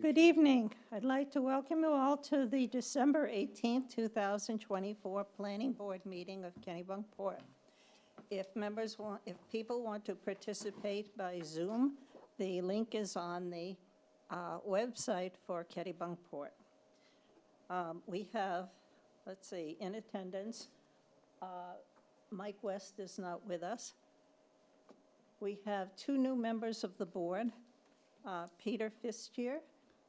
Good evening. I'd like to welcome you all to the December 18th, 2024 Planning Board meeting of Kennebunkport. If people want to participate by Zoom, the link is on the website for Kennebunkport. We have, let's see, in attendance, Mike West is not with us. We have two new members of the board, Peter Fistier.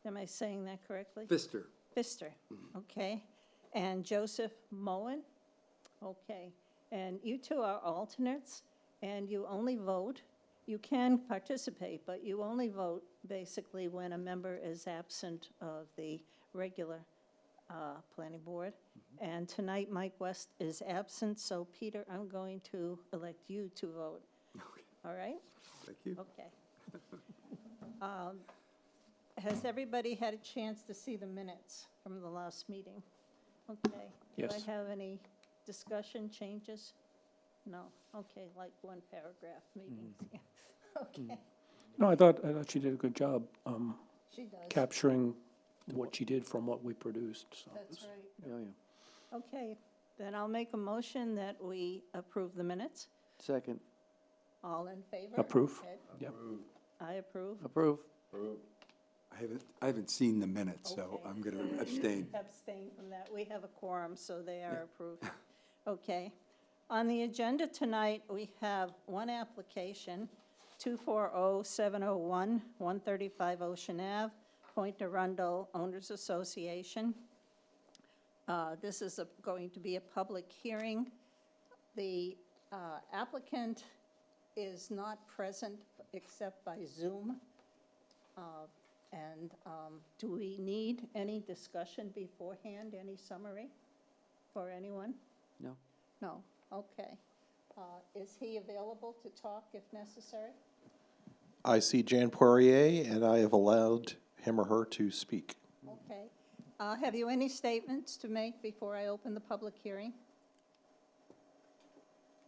Am I saying that correctly? Pfister. Pfister, okay. And Joseph Moen, okay. And you two are alternates, and you only vote. You can participate, but you only vote basically when a member is absent of the regular planning board. Mm-hmm. And tonight, Mike West is absent, so Peter, I'm going to elect you to vote. Okay. All right? Thank you. Okay. Has everybody had a chance to see the minutes from the last meeting? Okay. Yes. Do I have any discussion, changes? No. Okay, like one paragraph meetings. Yeah. Okay. No, I thought she did a good job She does. capturing what she did from what we produced. So That's right. yeah. Okay, then I'll make a motion that we approve the minutes. Second. All in favor? Approve. Ed? Yep. I approve. Approve. I haven't seen the minutes, so Okay. I'm going to abstain. Abstain from that. We have a quorum, so they are approved. Okay. On the agenda tonight, we have one application, 240701, 135 Ocean Ave, Point Arundel Owners Association. This is going to be a public hearing. The applicant is not present except by Zoom. Do we need any discussion beforehand, any summary for anyone? No. No, okay. Is he available to talk if necessary? I see Jan Poirier, and I have allowed him or her to speak. Okay. Have you any statements to make before I open the public hearing?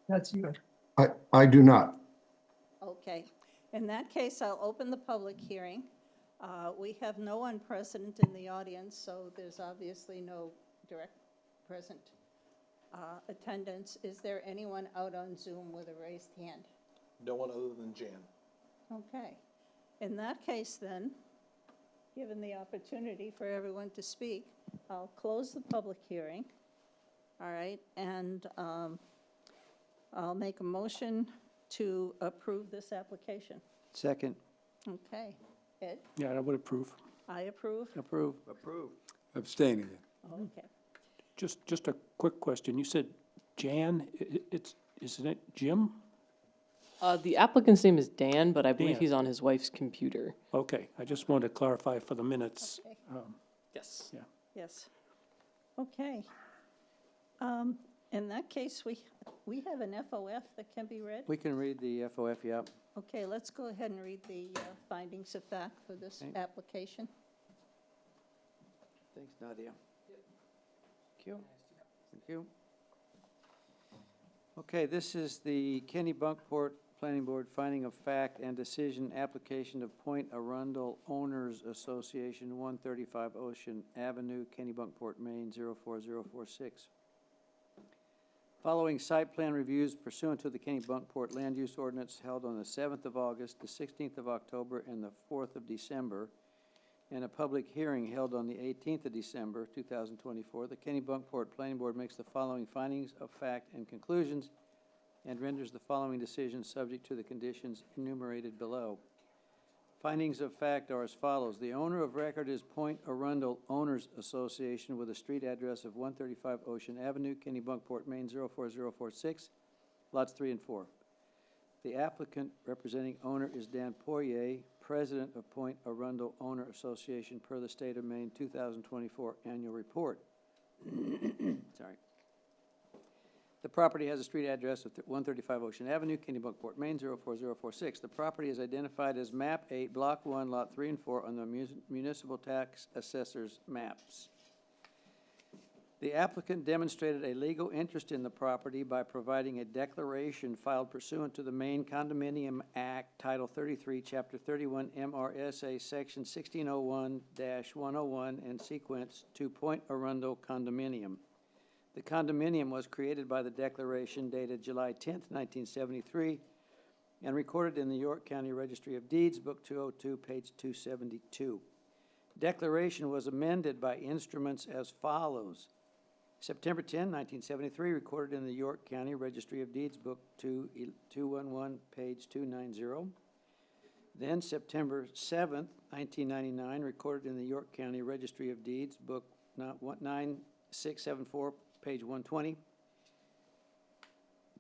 That's you. I do not. Okay. In that case, I'll open the public hearing. We have no one present in the audience, so there's obviously no direct present attendance. Is there anyone out on Zoom with a raised hand? No one other than Jan. Okay. In that case, then, given the opportunity for everyone to speak, I'll close the public hearing. All right, and I'll make a motion to approve this application. Second. Okay. Ed? Yeah, I would approve. I approve. Approve. Approve. Abstain again. Okay. Just a quick question. You said Jan, isn't it Jim? The applicant's name is Dan, but I believe Dan. he's on his wife's computer. Okay, I just wanted to clarify for the minutes. Okay. Yes. Yeah. Yes. Okay. In that case, we have an FOF that can be read. We can read the FOF, yep. Okay, let's go ahead and read the findings of fact for this Okay. application. Thanks, Nadia. Thank you. Thank you. Okay, this is the Kennebunkport Planning Board finding of fact and decision application of Point Arundel Owners Association, 135 Ocean Avenue, Kennebunkport, Maine, 04046. Following site plan reviews pursuant to the Kennebunkport Land Use Ordinance held on the 7th of August, the 16th of October, and the 4th of December, and a public hearing held on the 18th of December, 2024, the Kennebunkport Planning Board makes the following findings of fact and conclusions and renders the following decisions subject to the conditions enumerated below. Findings of fact are as follows. The owner of record is Point Arundel Owners Association with a street address of 135 Ocean Avenue, Kennebunkport, Maine, 04046, lots 3 and 4. The applicant representing owner is Dan Poirier, president of Point Arundel Owner Association per the State of Maine 2024 annual report. Sorry. The property has a street address of 135 Ocean Avenue, Kennebunkport, Maine, 04046. The property is identified as Map 8, Block 1, Lot 3 and 4 on the municipal tax assessor's maps. The applicant demonstrated a legal interest in the property by providing a declaration filed pursuant to the Maine Condominium Act, Title 33, Chapter 31, MRSA, Section 1601-101, and sequence to Point Arundel Condominium. The condominium was created by the declaration dated July 10th, 1973, and recorded in the York County Registry of Deeds, Book 202, page 272. Declaration was amended by instruments as follows. September 10, 1973, recorded in the York County Registry of Deeds, Book 211, page 290. Then September 7, 1999, recorded in the York County Registry of Deeds, Book 9674, page 120.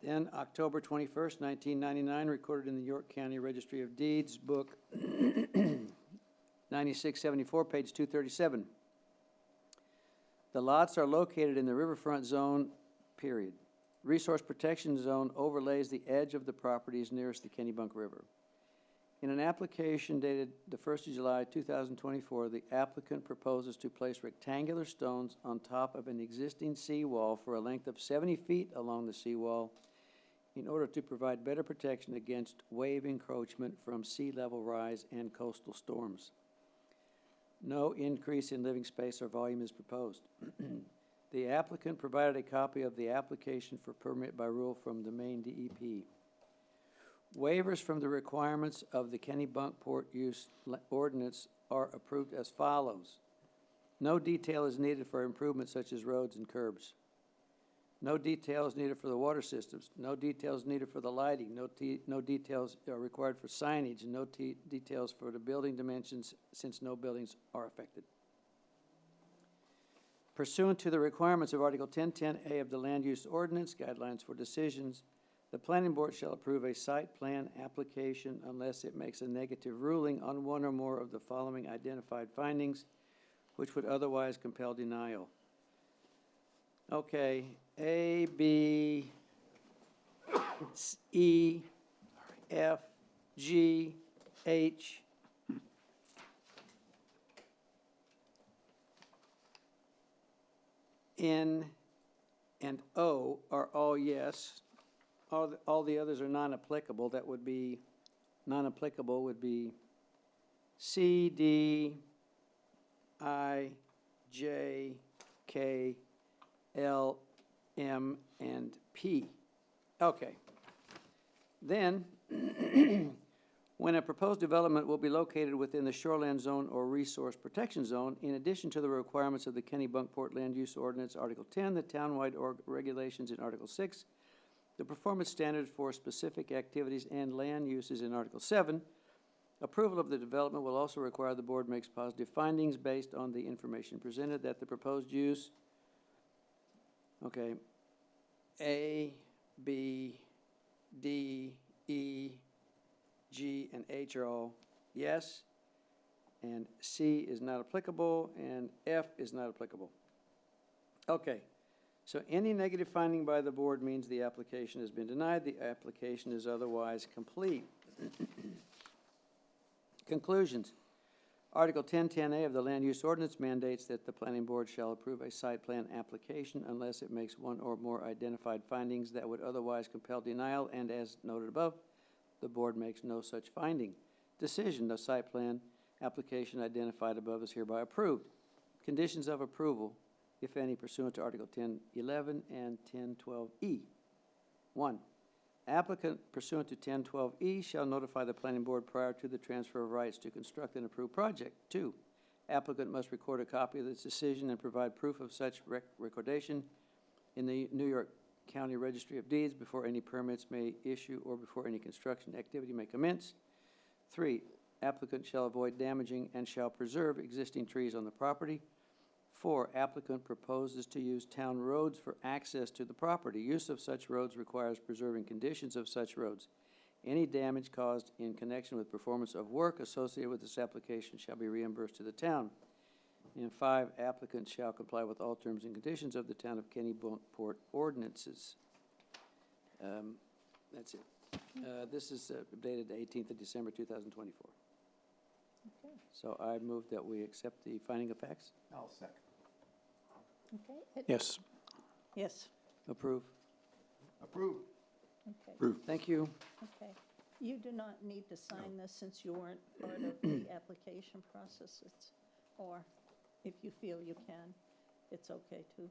Then October 21st, 1999, recorded in the York County Registry of Deeds, Book 9674, page 237. The lots are located in the riverfront zone, period. Resource protection zone overlays the edge of the properties nearest the Kennebunk River. In an application dated the 1st of July, 2024, the applicant proposes to place rectangular stones on top of an existing seawall for a length of 70 feet along the seawall in order to provide better protection against wave encroachment from sea level rise and coastal storms. No increase in living space or volume is proposed. The applicant provided a copy of the application for permit by rule from the Maine DEP. Waivers from the requirements of the Kennebunkport use ordinance are approved as follows. No detail is needed for improvements such as roads and curbs. No details needed for the water systems. No details needed for the lighting. No details are required for signage, and no details for the building dimensions since no buildings are affected. Pursuant to the requirements of Article 1010A of the Land Use Ordinance, Guidelines for Decisions, the Planning Board shall approve a site plan application unless it makes a negative ruling on one or more of the following identified findings, which would otherwise compel denial. Okay, A, B, E, F, G, H, N, and O are all yes. All the others are non-applicable. That would be, non-applicable would be C, D, I, J, K, L, M, and P. Okay. Then, when a proposed development will be located within the shoreland zone or resource protection zone, in addition to the requirements of the Kennebunkport Land Use Ordinance, Article 10, the townwide regulations in Article 6, the performance standards for specific activities and land uses in Article 7, approval of the development will also require the board makes positive findings based on the information presented that the proposed use, okay, A, B, D, E, G, and H are all yes, and C is not applicable, and F is not applicable. Okay, so any negative finding by the board means the application has been denied. The application is otherwise complete. Conclusions. Article 1010A of the Land Use Ordinance mandates that the Planning Board shall approve a site plan application unless it makes one or more identified findings that would otherwise compel denial, and as noted above, the board makes no such finding. Decision, the site plan application identified above is hereby approved. Conditions of approval, if any, pursuant to Article 1011 and 1012E. 1. Applicant pursuant to 1012E shall notify the Planning Board prior to the transfer of rights to construct an approved project. 2. Applicant must record a copy of this decision and provide proof of such recordation in the New York County Registry of Deeds before any permits may issue or before any construction activity may commence. 3. Applicant shall avoid damaging and shall preserve existing trees on the property. 4. Applicant proposes to use town roads for access to the property. Use of such roads requires preserving conditions of such roads. Any damage caused in connection with performance of work associated with this application shall be reimbursed to the town. And 5. Applicant shall comply with all terms and conditions of the town of Kennebunkport ordinances. That's it. This is dated the 18th of December, 2024. Okay. So I move that we accept the finding of facts. I'll second. Okay, Yes. yes, Approve. Approve. okay, Approve. Thank you. okay. You do not need to sign this since you weren't part of the application process. Or if you feel you can, it's okay too.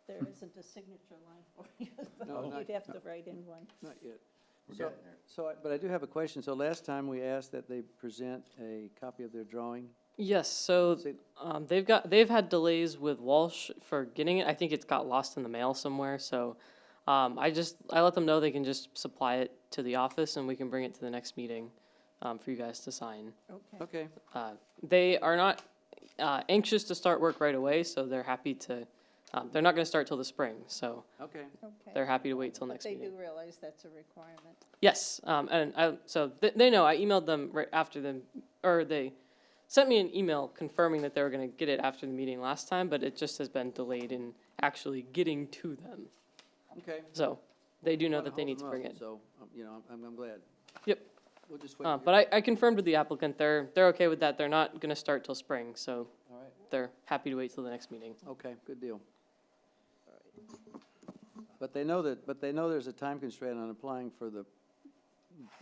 There isn't a signature line for you. No, not- You'd have to write in one. Not yet. We're So, getting there. but I do have a question. So last time we asked that they present a copy of their drawing. Yes, so, Say- they've had delays with Walsh for getting it. I think it's got lost in the mail somewhere, so, I let them know they can just supply it to the office and we can bring it to the next meeting, for you guys to sign. Okay, Okay, They are not, anxious to start work right away, so they're happy to, they're not gonna start till the spring, so okay. okay. they're happy to wait till But next they meeting. do realize that's a requirement. Yes, so they know, I emailed them right after them, or they sent me an email confirming that they were gonna get it after the meeting last time, but it just has been delayed in actually getting to them. Okay. So, they do know Wanna that they hold need to them bring up, it. So, I'm glad. Yep. We'll just wait. to hear- But I confirmed with the applicant, they're okay with that, they're not gonna start till spring, so All right, they're happy to wait till the next meeting. okay, good deal. But they know there's a time constraint on applying for the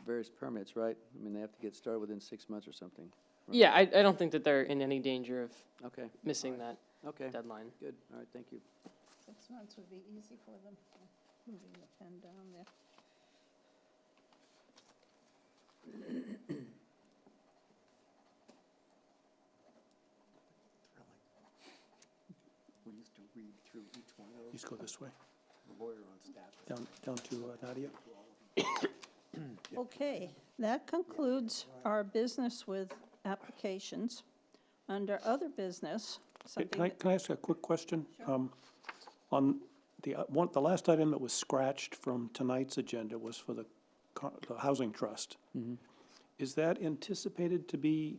various permits, right? I mean, they have to get started within 6 months or something. Right. Yeah, I don't think that they're in any danger of Okay, missing that okay, deadline. good, all right, thank you. 6 months would be easy for them. Moving the pen down there. We used to read through each one of Please those, go this way, the lawyer on staff. down to Nadia. Okay, that concludes our business with applications. Under other business, something, Can I ask a quick question? On the last item that was scratched from tonight's agenda was for the Housing Trust. Is that anticipated to be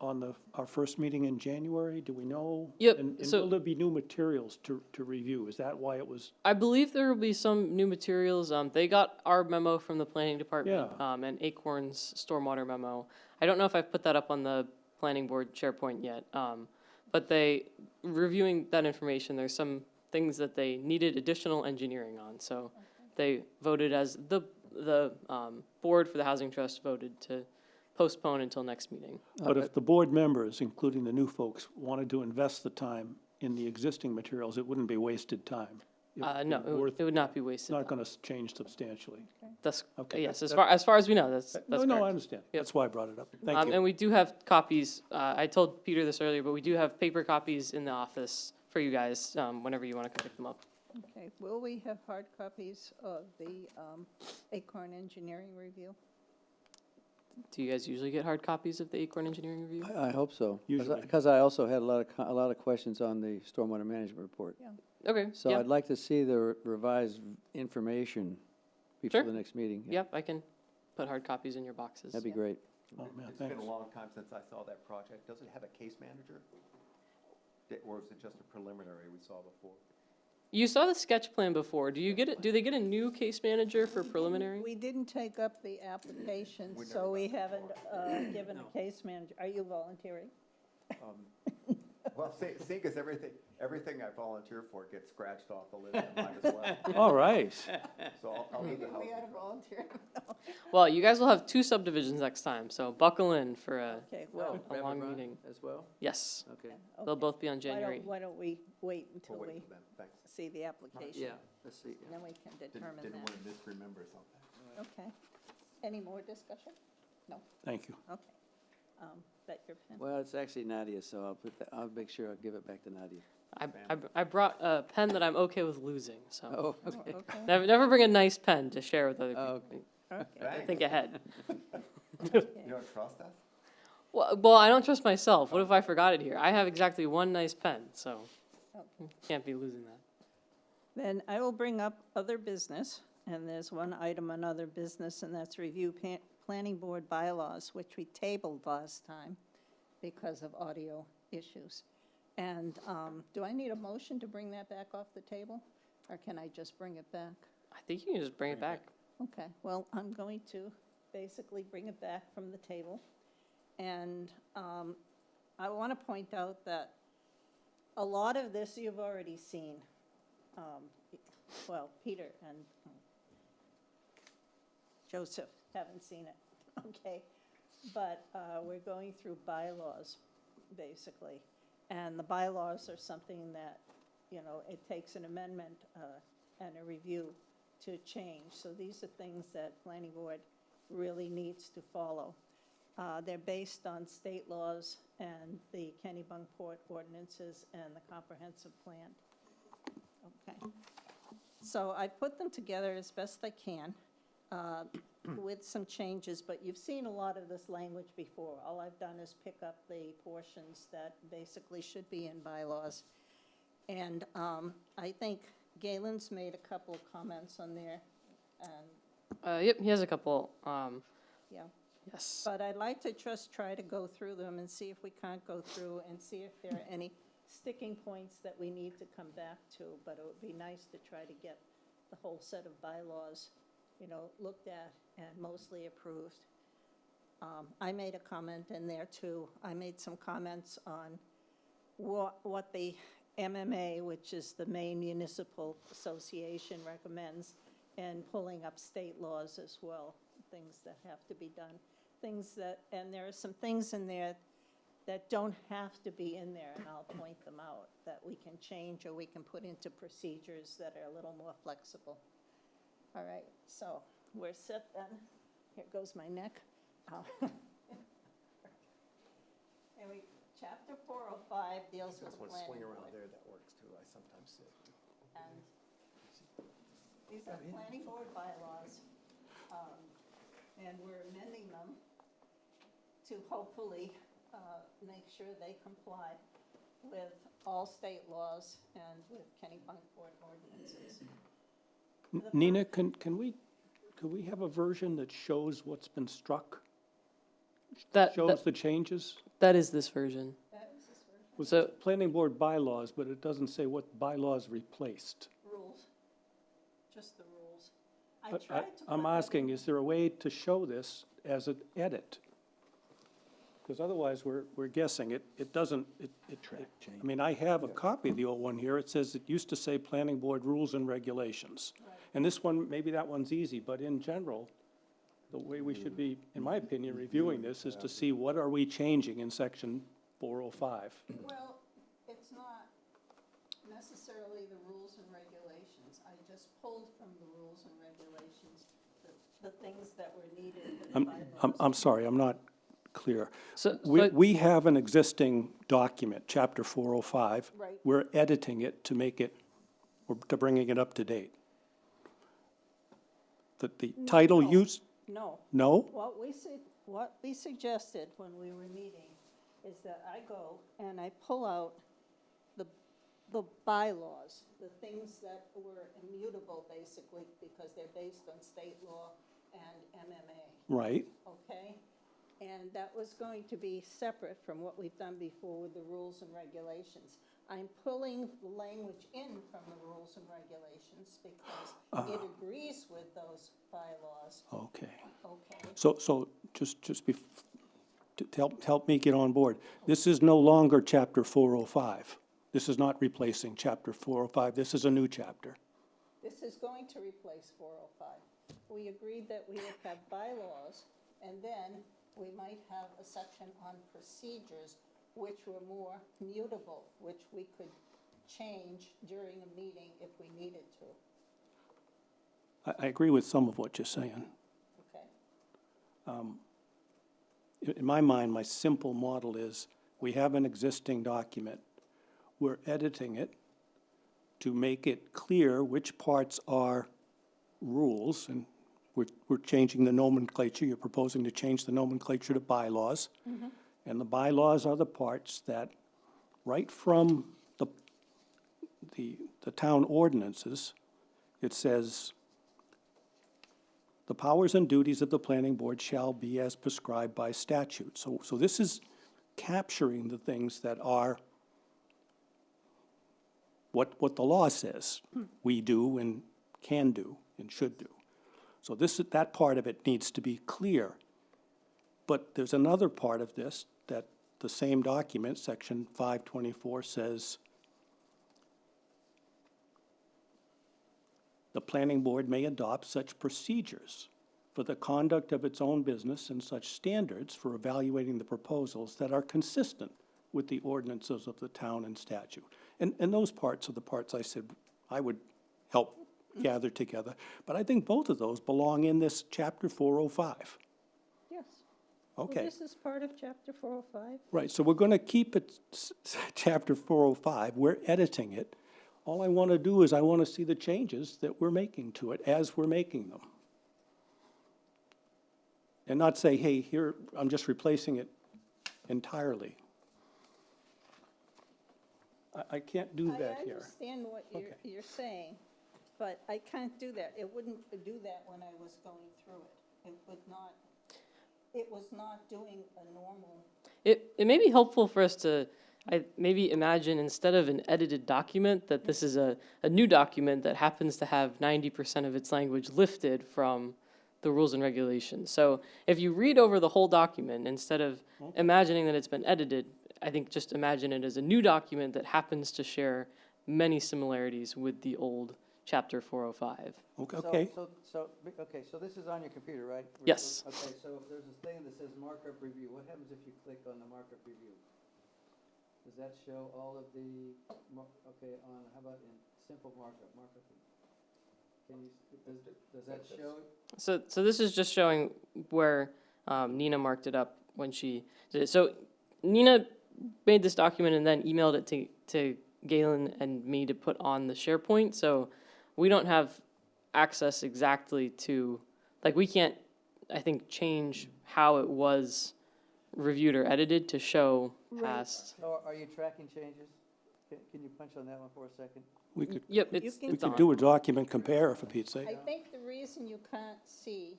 on our first meeting in January? Do we know? Yep, And so- will there be new materials to review? Is that why it was? I believe there will be some new materials. They got our memo from the planning department, Yeah. and Acorn's stormwater memo. I don't know if I've put that up on the planning board SharePoint yet. But reviewing that information, there's some things that they needed additional engineering on. So they voted as the board for the Housing Trust voted to postpone until next meeting. But if the board members, including the new folks, wanted to invest the time in the existing materials, it wouldn't be wasted time. It would No, be worth- it would not be It's wasted. not going to change substantially. That's, Okay, yes, that- as far as we know, that's No, correct. I understand. That's why I brought it up. Thank you. And we do have copies, I told Peter this earlier, but we do have paper copies in the office for you guys, whenever you want to come pick them up. okay, will we have hard copies of the Acorn Engineering Review? Do you guys usually get hard copies of the Acorn Engineering Review? I hope so. Usually. Because I also had a lot of questions on the stormwater management report. Okay, So yeah, I'd like to see the revised information before Sure. the next meeting. yep, I can put hard copies in your boxes. That'd be great. Oh, man, It's been thanks. a long time since I saw that project. Does it have a case manager? Or is it just a preliminary we saw before? You saw the sketch plan before. Do they get a new case manager for preliminary? We didn't take up the application, We so never we haven't given a case manager. Are you volunteering? Well, seeing as everything I volunteer for gets scratched off the list, I might as well. All right. So I'll do the house. We ought to volunteer. Well, you guys will have 2 subdivisions next time, so buckle in for Okay, well, a long Run meeting. As well? Yes, Okay. they'll okay. both be on January. Why don't we wait until We'll we wait for them, thanks. see the application? Yeah, let's see. And then we can determine Didn't that. want to misremember something. Okay. Any more discussion? Thank you. Okay. Bet your pen. Well, it's actually Nadia, so I'll make sure I'll give it back to Nadia. I brought a pen that I'm okay with losing, so. Oh, Oh, okay. okay. Never bring a nice pen to share with other Oh, people. Okay. Think ahead. You don't trust us? Well, I don't trust myself. What if I forgot it here? I have exactly 1 nice pen, so can't be losing that. Then I will bring up other business, and there's one item on other business, and that's review planning board bylaws, which we tabled last time because of audio issues. And do I need a motion to bring that back off the table, or can I just bring it back? I think you can just bring it back. Okay, well, I'm going to basically bring it back from the table. And I want to point out that a lot of this you've already seen. Well, Peter and Joseph haven't seen it, okay? But we're going through bylaws, basically. And the bylaws are something that, you know, it takes an amendment and a review to change. So these are things that planning board really needs to follow. They're based on state laws and the Kennebunkport ordinances and the comprehensive plan. Okay. So I put them together as best I can with some changes, but you've seen a lot of this language before. All I've done is pick up the portions that basically should be in bylaws. And I think Galen's made a couple of comments on there, and, Yep, he has a couple, yeah. yes. But I'd like to just try to go through them and see if we can't go through and see if there are any sticking points that we need to come back to. But it would be nice to try to get the whole set of bylaws, you know, looked at and mostly approved. I made a comment in there too. I made some comments on what the MMA, which is the Maine Municipal Association, recommends, and pulling up state laws as well, things that have to be done. Things that, and there are some things in there that don't have to be in there, and I'll point them out, that we can change or we can put into procedures that are a little more flexible. All right, so we're set then. Here goes my neck. And chapter 405 deals with planning board. there, that works too, I sometimes sit. And these are planning board bylaws, and we're amending them to hopefully make sure they comply with all state laws and with Kennebunkport ordinances. Nina, could we have a version that shows what's been struck? Shows the changes? That is this version. That is this version. With So- planning board bylaws, but it doesn't say what bylaws replaced. Rules, just the rules. I tried to put I'm them asking, is there a way to show this as an edit? Because otherwise, we're guessing. It doesn't, I mean, I have a copy of the old one here. It says, it used to say planning board rules and regulations. Right. And this one, maybe that one's easy, but in general, the way we should be, in my opinion, reviewing this is to see what are we changing in section 405. Well, it's not necessarily the rules and regulations. I just pulled from the rules and regulations the things that were needed for the bylaws. I'm sorry, I'm not clear. So, We have an existing document, chapter 405. Right. We're editing it to make it, or to bringing it up to date. The title No. use, No, no? what we suggested when we were meeting is that I go and I pull out the bylaws, the things that were immutable basically because they're based on state law and MMA, Right, okay? And that was going to be separate from what we've done before with the rules and regulations. I'm pulling the language in from the rules and regulations because it agrees with those bylaws, okay. okay? So just to help me get on board, this is no longer chapter 405. This is not replacing chapter 405. This is a new chapter. This is going to replace 405. We agreed that we would have bylaws, and then we might have a section on procedures which were more mutable, which we could change during a meeting if we needed to, I agree with some of what you're saying. okay? In my mind, my simple model is, we have an existing document. We're editing it to make it clear which parts are rules, and we're changing the nomenclature. You're proposing to change the nomenclature to bylaws. And the bylaws are the parts that, right from the town ordinances, it says, the powers and duties of the planning board shall be as prescribed by statute. So this is capturing the things that are what the law says we do and can do and should do. So that part of it needs to be clear. But there's another part of this that the same document, section 524, says the planning board may adopt such procedures for the conduct of its own business and such standards for evaluating the proposals that are consistent with the ordinances of the town and statute. And those parts are the parts I said I would help gather together. But I think both of those belong in this chapter 405. Yes. Well, Okay, this is part of chapter 405. right, so we're gonna keep it chapter 405. We're editing it. All I wanna do is I wanna see the changes that we're making to it as we're making them. And not say, hey, here, I'm just replacing it entirely. I can't do that I here. understand what Okay. you're saying, but I can't do that. It wouldn't do that when I was going through it. It was not doing a normal, It may be helpful for us to, maybe imagine instead of an edited document, that this is a new document that happens to have 90% of its language lifted from the rules and regulations. So if you read over the whole document, instead of imagining that it's been edited, I think just imagine it as a new document that happens to share many similarities with the old chapter 405. Okay, Okay, so this is on your computer, right? Yes. Okay, so if there's a thing that says markup review, what happens if you click on the markup review? Does that show all of the, okay, on, how about in simple markup, can you, does that show? So this is just showing where Nina marked it up when she did it. So Nina made this document and then emailed it to Galen and me to put on the SharePoint. So we don't have access exactly to, like, we can't, I think, change how it was reviewed or edited to show past. So are you tracking changes? Can you punch on that one for a second? we could, Yep, You it's, can- we it's could on. do a document compare for Pete's sake. I think the reason you can't see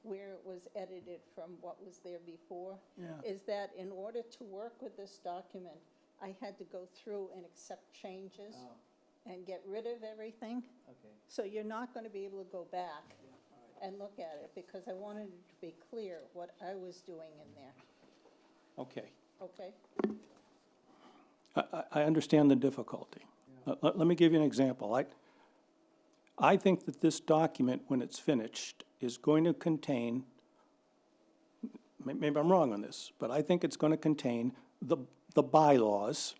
where it was edited from what was there before is that in order to work with this document, I had to go through and accept changes and get rid of everything. Okay. So you're not going to be able to go back and look at it, because I wanted it to be clear what I was doing in there, Okay. okay? I understand the difficulty. Let me give you an example. I think that this document, when it's finished, is going to contain, maybe I'm wrong on this, but I think it's going to contain the bylaws,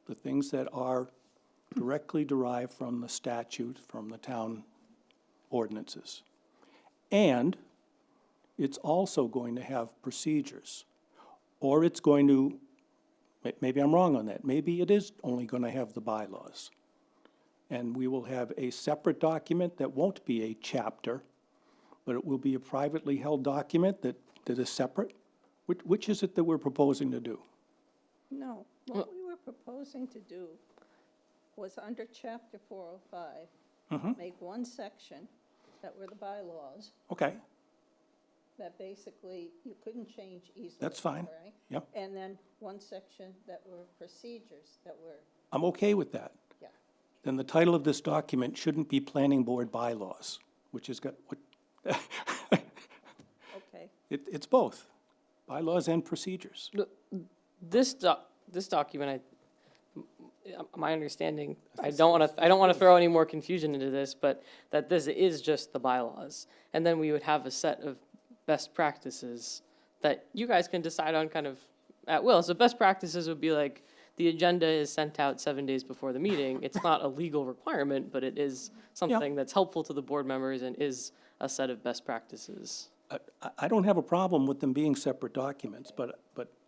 the things that are directly derived from the statute, from the town ordinances. And it's also going to have procedures. Or it's going to, maybe I'm wrong on that, maybe it is only going to have the bylaws. And we will have a separate document that won't be a chapter, but it will be a privately held document that is separate. Which is it that we're proposing to do? No, what we were proposing to do was under chapter 405, make one section that were the bylaws, Okay, that basically you couldn't change easily. That's fine. Right? Yep. And then one section that were procedures that were, I'm okay with that. yeah. Then the title of this document shouldn't be Planning Board Bylaws, which has got, Okay, it's both, bylaws and procedures. This document, my understanding, I don't want to throw any more confusion into this, but that this is just the bylaws. And then we would have a set of best practices that you guys can decide on kind of at will. So best practices would be like, the agenda is sent out 7 days before the meeting. It's not a legal requirement, but it is something that's helpful to the board members and is a set of best practices. I don't have a problem with them being separate documents, but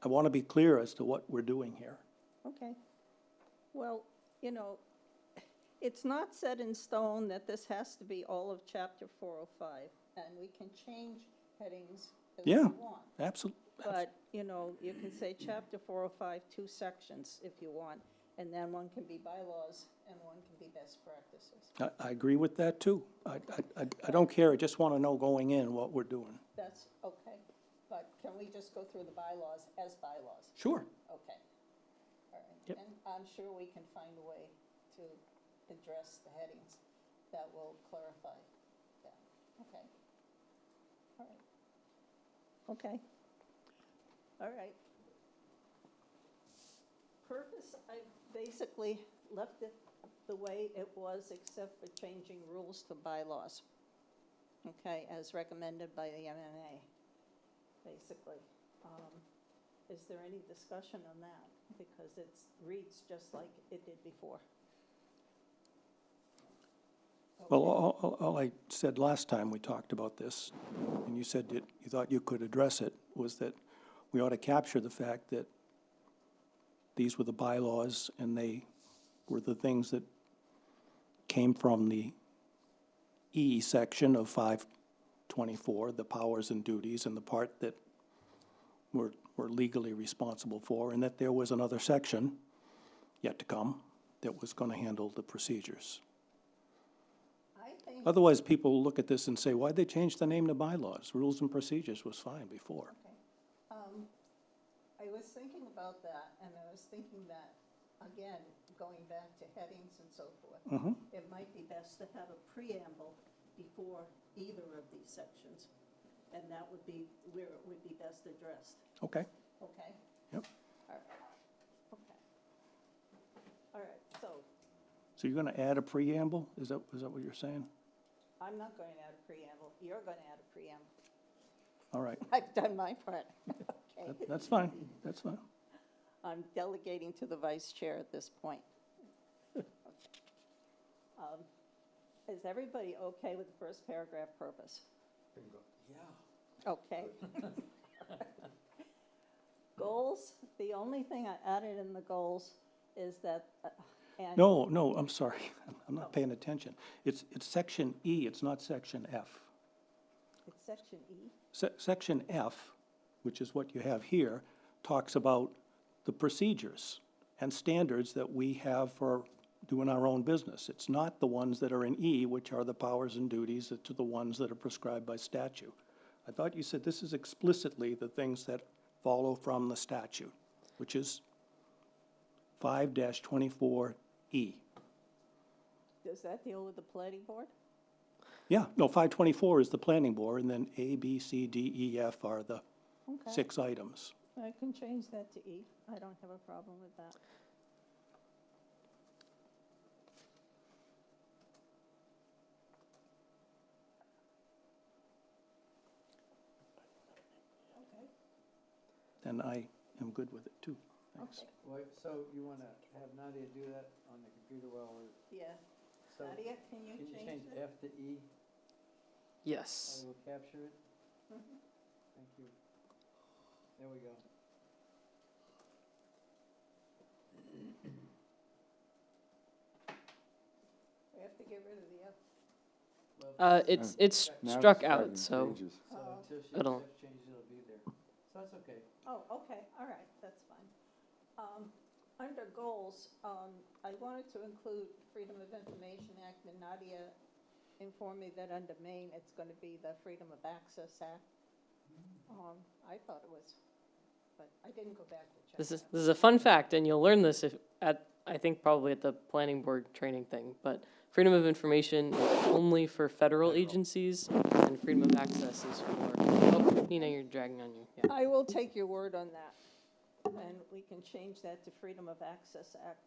I want to be clear as to what we're doing here. okay. Well, it's not set in stone that this has to be all of chapter 405, and we can change headings as we Yeah. want. Absolutely. But, you can say chapter 405, 2 sections if you want, and then one can be bylaws and one can be best practices. I agree with that, too. I don't care, I just want to know going in what we're doing. That's okay, but can we just go through the bylaws as bylaws? Sure. Okay. All right. Yep. And I'm sure we can find a way to address the headings that will clarify that. Okay. All right. Okay. All right. Purpose I basically left it the way it was, except for changing rules to bylaws. Okay, as recommended by the MMA, basically. Is there any discussion on that? Because it reads just like it did before. Well, all I said last time we talked about this, and you said that you thought you could address it, was that we ought to capture the fact that these were the bylaws and they were the things that came from the E section of 524, the powers and duties, and the part that we're legally responsible for, and that there was another section yet to come that was going to handle the procedures. I think, Otherwise, people will look at this and say, why'd they change the name to bylaws? Rules and procedures was fine before. I was thinking about that, and I was thinking that, again, going back to headings and so forth, it might be best to have a preamble before either of these sections, and that would be where it would be best addressed, Okay, okay? yep. All right, okay. All right, so So you're going to add a preamble? Is that what you're saying? I'm not going to add a preamble, you're going to add a preamble. All right, I've done my part, okay? that's fine, that's fine. I'm delegating to the vice chair at this point. Is everybody okay with the first paragraph purpose? Yeah. Okay. Goals, the only thing I added in the goals is that, and. No, I'm sorry, I'm not paying attention. It's section E, it's not section F. It's section E? Section F, which is what you have here, talks about the procedures and standards that we have for doing our own business. It's not the ones that are in E, which are the powers and duties, to the ones that are prescribed by statute. I thought you said this is explicitly the things that follow from the statute, which is 5-24E. Does that deal with the planning board? Yeah, no, 524 is the planning board, and then A, B, C, D, E, F are the Okay. 6 items. I can change that to E. I don't have a problem with that. Okay. And I am good with it, too. Thanks. Okay. Wait, so you want to have Nadia do that on the computer while we're, Yeah. so Nadia, can you can you change change that? F to E? Yes. I will capture it. Mhm. Thank you. There we go. We have to get rid of the F. It's Now struck it's out, starting so pages. So Oh. until she It'll- accepts changes, it'll be there. So that's okay. Oh, okay, all right, that's fine. Under goals, I wanted to include Freedom of Information Act, and Nadia informed me that under Maine, it's going to be the Freedom of Access Act. I thought it was, but I didn't go back to check. this that. is a fun fact, and you'll learn this I think probably at the planning board training thing. But freedom of information is only for federal agencies, and freedom of access is for. Oh, Nina, you're dragging on you. Yeah. I will take your word on that, and we can change that to Freedom of Access Act.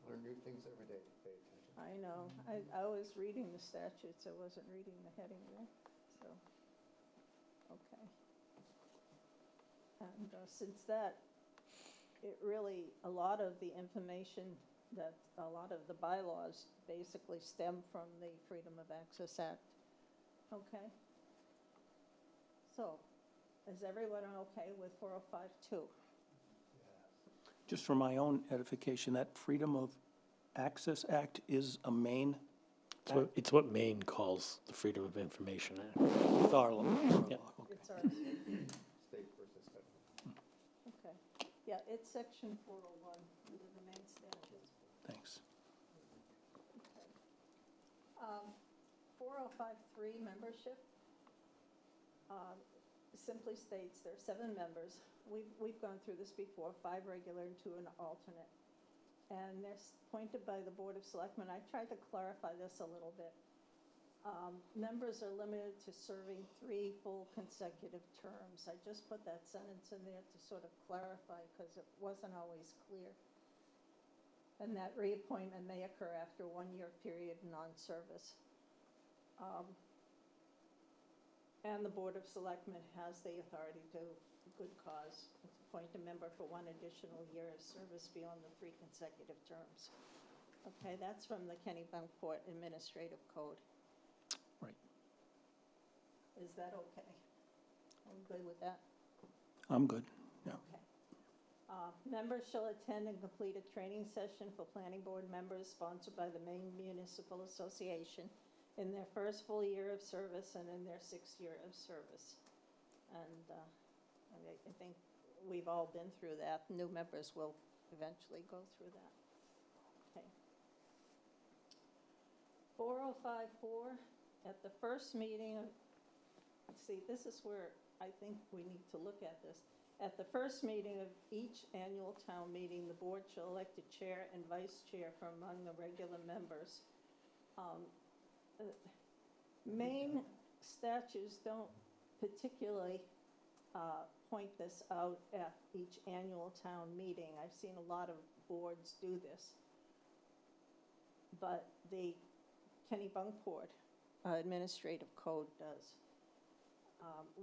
Learn new things every day, pay attention. I know, I was reading the statutes, I wasn't reading the heading there, so, okay. And since that, it really, a lot of the information that, a lot of the bylaws basically stem from the Freedom of Access Act. Okay? So, is everyone okay with 4052? Just for my own edification, that Freedom of Access Act is a Maine It's what Maine calls the Freedom of Information Act. law. Okay. It's our, State versus federal. okay. Yeah, it's section 401 under the main statutes. Thanks. 4053 membership simply states there are 7 members. We've gone through this before, 5 regular and 2 an alternate. And they're appointed by the Board of Selectmen. I tried to clarify this a little bit. Members are limited to serving 3 full consecutive terms. I just put that sentence in there to sort of clarify, because it wasn't always clear. And that reappointment may occur after a 1-year period of non-service. And the Board of Selectmen has the authority to, good cause, appoint a member for 1 additional year of service beyond the 3 consecutive terms. Okay, that's from the Kennebunkport Administrative Code. Right. Is that okay? I'm good with that? I'm good, yeah. Okay. Members shall attend and complete a training session for planning board members sponsored by the Maine Municipal Association in their first full year of service and in their 6th year of service. And I think we've all been through that. New members will eventually go through that. Okay. 4054, at the first meeting, see, this is where I think we need to look at this. At the first meeting of each annual town meeting, the board shall elect a chair and vice chair from among the regular members. Maine statutes don't particularly point this out at each annual town meeting. I've seen a lot of boards do this. But the Kennebunkport Administrative Code does.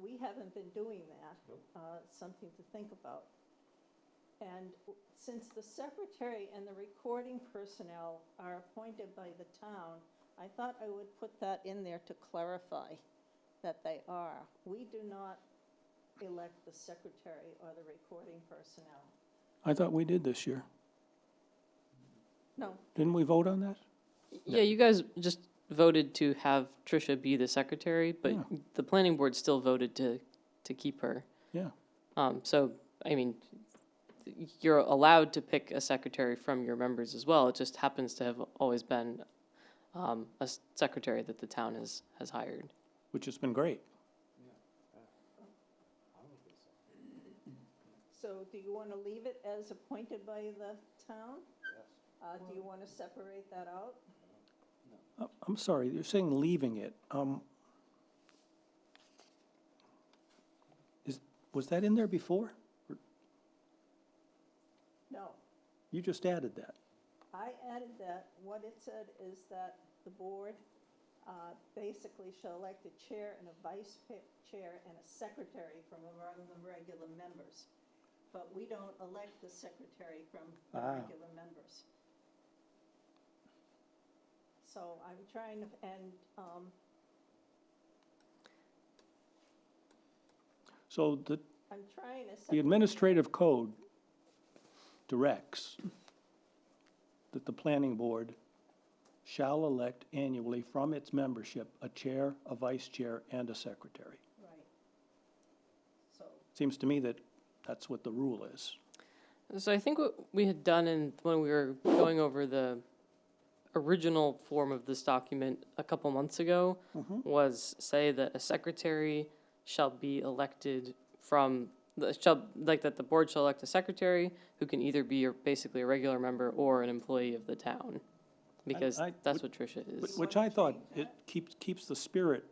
We haven't been doing that. Something to think about. And since the secretary and the recording personnel are appointed by the town, I thought I would put that in there to clarify that they are. We do not elect the secretary or the recording personnel. I thought we did this year. No, Didn't we vote on that? Yeah, you guys just voted to have Tricia be the secretary, but Yeah. the planning board still voted to keep her. Yeah. So, I mean, you're allowed to pick a secretary from your members as well. It just happens to have always been a secretary that the town has hired. Which has been great. so do you want to leave it as appointed by the town? Yes. Do you want to separate that out? I'm sorry, you're saying leaving it. Was that in there before? No. You just added that. I added that. What it said is that the board basically shall elect a chair and a vice chair and a secretary from among the regular members. But we don't elect the secretary from the regular members. So I'm trying to, and So I'm trying to. the separate- administrative code directs that the planning board shall elect annually from its membership a chair, a vice chair, and a secretary. Right. So, Seems to me that that's what the rule is. So I think what we had done when we were going over the original form of this document a couple months ago was say that a secretary shall be elected from that the board shall elect a secretary who can either be basically a regular member or an employee of the town, because that's what Tricia is. Which I thought it keeps the spirit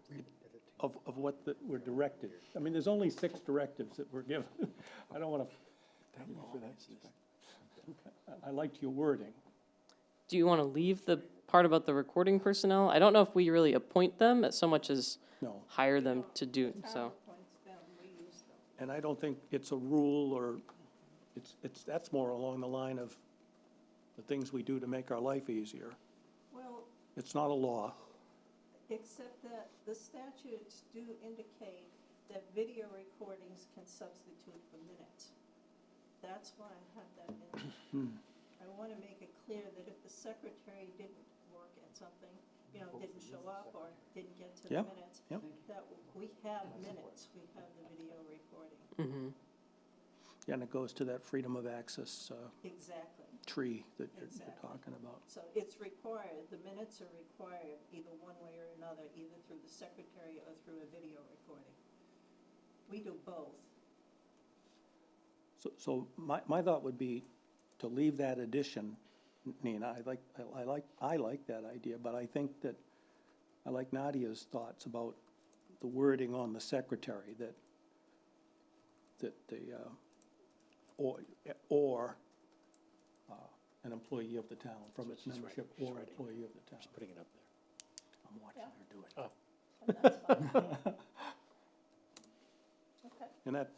of what we're directed. I mean, there's only 6 directives that we're given. I don't want to. I liked your wording. Do you want to leave the part about the recording personnel? I don't know if we really appoint them so much as No. hire them to do town so. appoints them, we use them. And I don't think it's a rule or, that's more along the line of the things we do to make our life easier. Well, It's not a law. except that the statutes do indicate that video recordings can substitute for minutes. That's why I have that in. I want to make it clear that if the secretary didn't work at something, didn't show up or didn't get to the Yep, minutes, yep. that we have minutes, we have the video recording. Mm-hmm. Yeah, and it goes to that freedom of access Exactly. tree that you're Exactly. talking about. So it's required, the minutes are required either one way or another, either through the secretary or through a video recording. We do both. So my thought would be to leave that addition, Nina. I like that idea, but I think that I like Nadia's thoughts about the wording on the secretary, that the, or an employee of the town, from its She's membership, writing, she's or writing. employee of the town. Just putting it up there. I'm watching Yeah. her do it. Oh, And that's fine. Okay. And that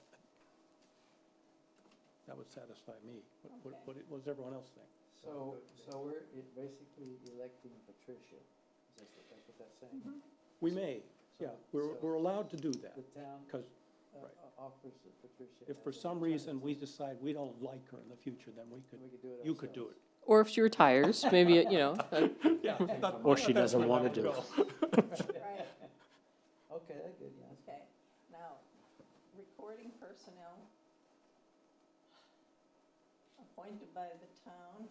would satisfy me. What does everyone else think? So we're basically electing Patricia. That's what that's saying? We may, yeah, we're allowed to do that, The town because offers Patricia. if as for an some reason we alternative. decide we don't like her in the future, then We could do it you could do it. Or if she retires, maybe, Yeah. or she doesn't want to do it. Right, Okay, that's good, yeah. okay. Now, recording personnel appointed by the town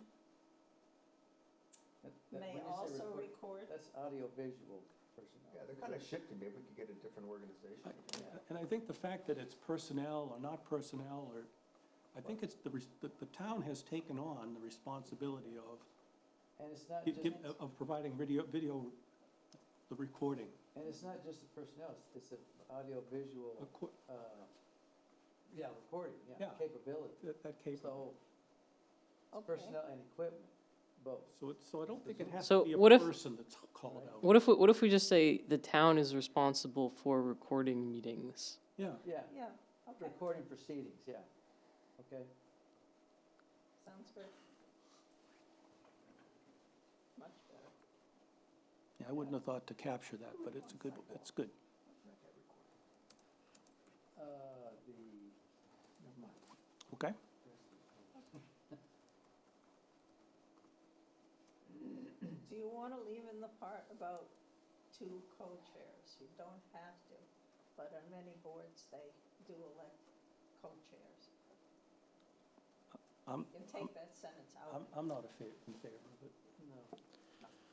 When may you say also record- record. That's audio-visual personnel. Yeah, they're kind of shifting, maybe we could get a different organization. And I think the fact that it's personnel or not personnel, or, I think it's the town has taken on the responsibility of, And it's not of providing video, the recording. and it's not just the personnel, it's the audio-visual, Acco- recording, Yeah. capability. That It's the capable. whole, it's Okay. personnel and equipment, both. So I don't think it has So to be a what if- person that's called out. what if we just say the town is responsible for recording meetings? Yeah, Yeah, Yeah, okay, recording proceedings, yeah. Okay, sounds good. Much better. yeah, I wouldn't have thought to capture that, but it's good. Okay? Do you want to leave in the part about two co-chairs? You don't have to, but on many boards, they do elect co-chairs. I'm, You can take that sentence out. I'm not in favor of it. no,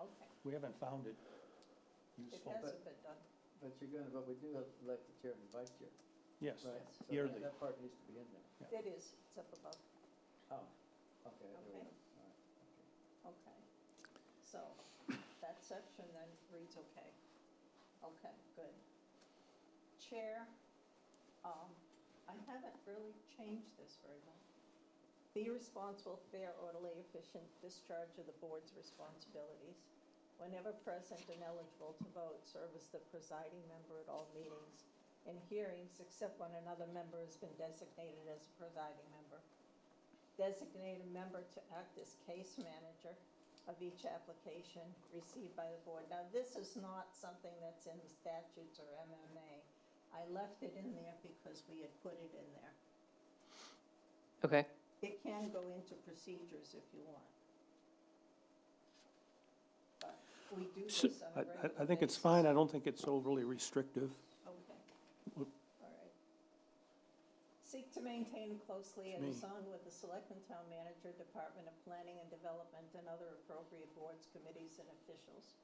Okay, We haven't found it it useful. hasn't been done. but we do elect the chair and the vice chair, Yes, right? Yes. So Yearly. that part needs to be in there. It is, it's up above. Oh, okay, there we Okay. go, all right, okay. Okay, so that section then reads okay. Okay, good. Chair, I haven't really changed this very much. Be responsible, fair, orderly, efficient discharge of the board's responsibilities. Whenever present and eligible to vote, serve as the presiding member at all meetings and hearings, except when another member has been designated as a presiding member. Designate a member to act as case manager of each application received by the board. Now, this is not something that's in the statutes or MMA. I left it in there because we had put it in there. Okay, It can go into procedures if you want. But we do So, this on a regular I think it's basis. fine. I don't think it's overly restrictive. Okay. Oop. All right. Seek to maintain closely Me. liaison with the Selectman Town Manager, Department of Planning and Development, and other appropriate boards, committees, and officials.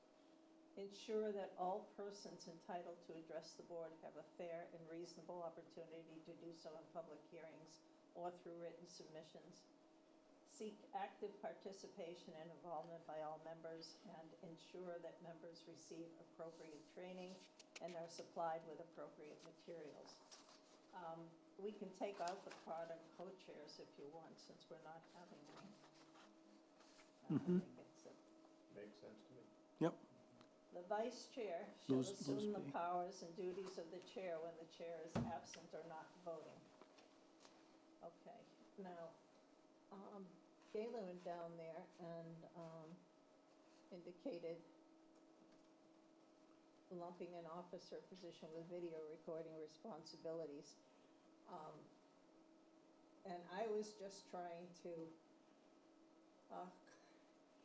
Ensure that all persons entitled to address the board have a fair and reasonable opportunity to do so in public hearings or through written submissions. Seek active participation and involvement by all members and ensure that members receive appropriate training and are supplied with appropriate materials. We can take out the part on co-chairs if you want, since we're not having any. I think Makes sense to me. Yep. the vice chair shall Those assume the be- powers and duties of the chair when the chair is absent or not voting. Okay, now, Gayla went down there and, indicated lumping an officer position with video recording responsibilities. And I was just trying to,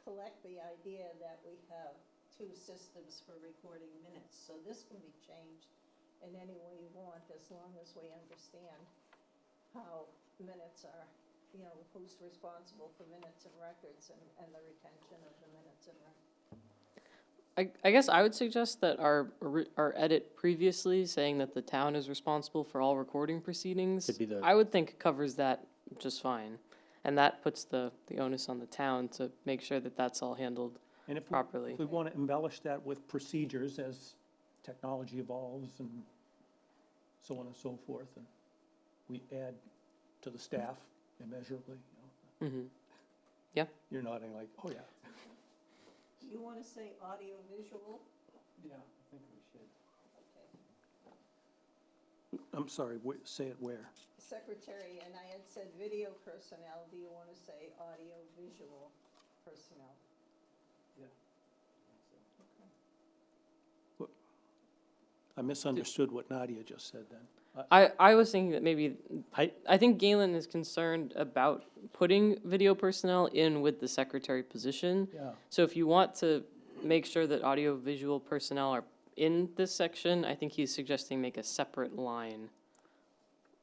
collect the idea that we have two systems for recording minutes. So this can be changed in any way you want, as long as we understand how minutes are, you know, who's responsible for minutes and records and the retention of the minutes and records. I guess I would suggest that our edit previously saying that the town is responsible for all recording proceedings, Could be the- I would think covers that just fine. And that puts the onus on the town to make sure that that's all handled And if properly. if we want to embellish that with procedures as technology evolves and so on and so forth, and we add to the staff immeasurably, you know. Mm-hmm. Yeah. You're nodding like, oh, yeah. You want to say audio-visual? Yeah, I think we should. I'm sorry, say it where? Secretary, and I had said video personnel, do you want to say audio-visual personnel? I misunderstood what Nadia just said then. I was thinking that maybe, I think Galen is concerned about putting video personnel in with the secretary position. Yeah, So if you want to make sure that audio-visual personnel are in this section, I think he's suggesting make a separate line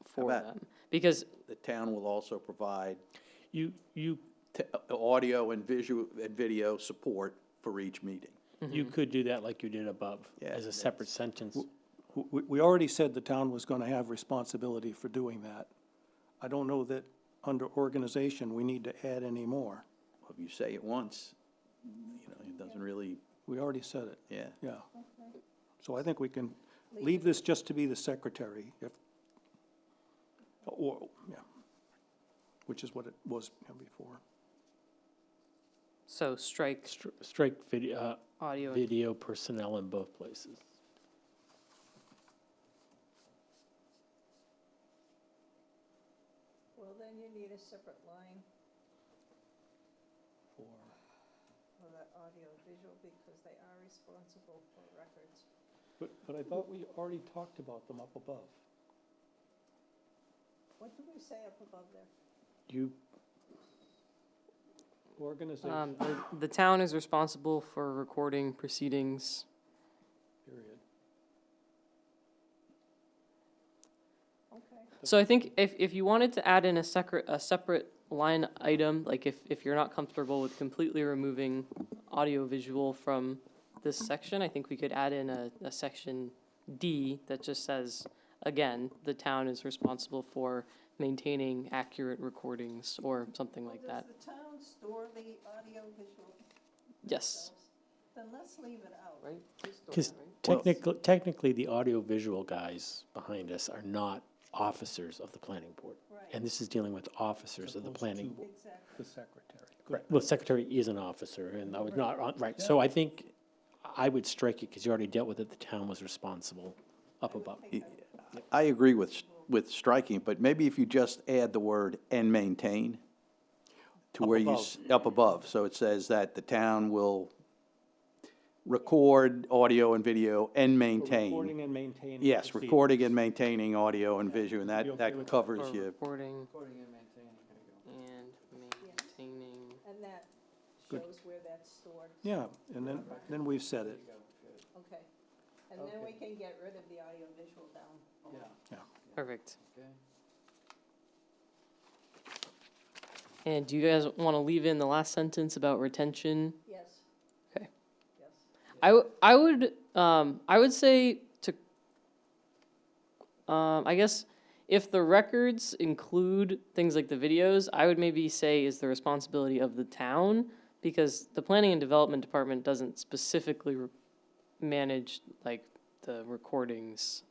for about- them. Because, The town will also provide you, audio and visual, and video support for each meeting. You could do that like you did above, Yeah, as a separate sentence. we already said the town was going to have responsibility for doing that. I don't know that under organization, we need to add any more. If you say it once, it doesn't really, We already said it, yeah. yeah. So I think we can leave this just to be the secretary, yeah, which is what it was before. so strike Strike video, audio. video personnel in both places. Well, then you need a separate line for the audio-visual because they are responsible for records. But I thought we already talked about them up above. What did we say up above there? You, organization, The town is responsible for recording proceedings. period. Okay. So I think if you wanted to add in a separate line item, like if you're not comfortable with completely removing audio-visual from this section, I think we could add in a section D that just says, again, the town is responsible for maintaining accurate recordings or something like that. Does the town store the audio-visual? Yes. Then let's leave it out. Right? Because technically, the audio-visual guys behind us are not officers of the planning board. Right. And this is dealing with officers of the Opposed planning. to Exactly. The secretary. Right, well, secretary is an officer, and I was not, right, so I think I would strike it, because you already dealt with it, the town was responsible up above. I agree with striking, it, but maybe if you just add the word "and maintain" to Up where above. up above, so it says that the town will record audio and video and maintain. Recording and maintaining. Yes, proceedings. recording and maintaining audio and video, and Be okay that with that? covers For you. recording Recording and maintaining, there you go. and maintaining. And that Good. shows where that's stored. Yeah, and then we've said it. Okay. And then we can get rid of the audio-visual down. Perfect. Okay. And do you guys want to leave in the last sentence about retention? Yes. Okay. Yes. I would say to, I guess if the records include things like the videos, I would maybe say is the responsibility of the town, because the planning and development department doesn't specifically manage like the recordings,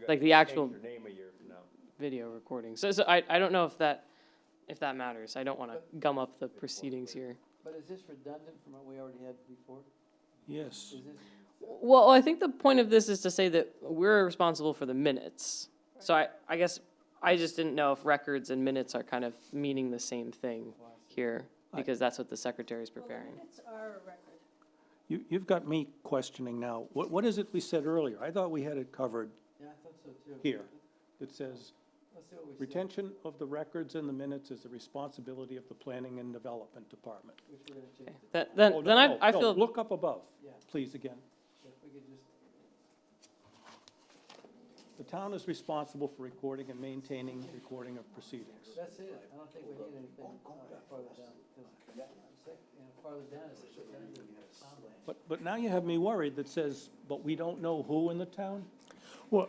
like the actual name a year from now. video recordings. So I don't know if that matters. I don't want to gum up the proceedings here. But is this redundant from what we already had before? Yes. Is this? Well, I think the point of this is to say that we're responsible for the minutes. So I guess I just didn't know if records and minutes are kind of meaning the same thing here, because that's what the secretary is preparing. Well, the minutes are a record. You've got me questioning now. What is it we said earlier? I thought we had it covered Yeah, I thought so too. here. It says, Let's see what we said, retention of the records and the minutes is the responsibility of the planning and development department. which we're gonna change. Okay. to- Then Oh, then no, I no, feel look up above, Yeah. please, again. If we could just, The town is responsible for recording and maintaining recording of proceedings. that's it, I don't think we need anything farther down, farther down is But now you have me worried that says, but we don't know who in the town? Well,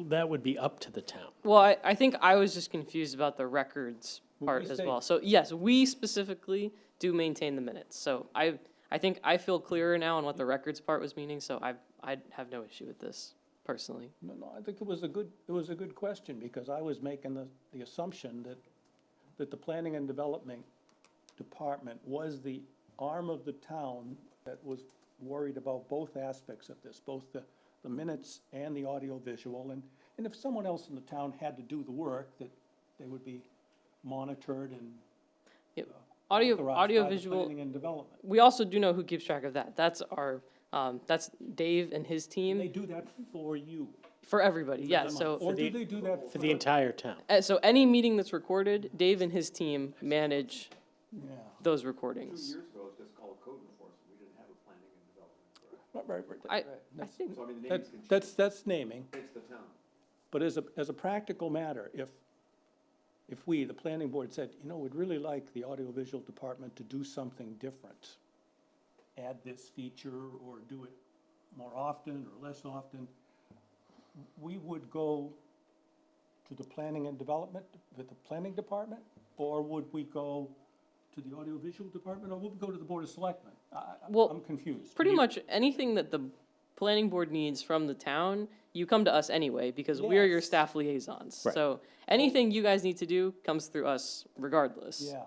that would be up to the town. well. I think I was just confused about the records Well, part we as say- well. So yes, we specifically do maintain the minutes. So I I think I feel clearer now on what the records part was meaning, so I have no issue with this personally. No, I think it was a good question, because I was making the assumption that the Planning and Development Department was the arm of the town that was worried about both aspects of this, both the minutes and the audio-visual, and if someone else in the town had to do the work, that they would be monitored and Yep. authorized by the Audio-visual, Planning and Development. we also do know who keeps track of that. That's our, that's Dave and his They team, do that for you. for everybody, yeah, so. Or do they do that For the entire town. So any meeting that's recorded, Dave and his team manage Yeah. those recordings. Years ago, it was just called code enforcement. We didn't have a planning and development. Right. I think, So I mean, the names can change. That's naming. It's the town. But as a practical matter, if we, the planning board, said, you know, we'd really like the audiovisual department to do something different, add this feature or do it more often or less often, we would go to the planning and development, with the planning department, or would we go to the audiovisual department, or would we go to the board of selectmen? Well, I'm confused. pretty much anything that the planning board needs from the town, you come to us anyway, because we're your Yes. staff liaisons. Right. So anything you guys need to do comes through us regardless. Yeah.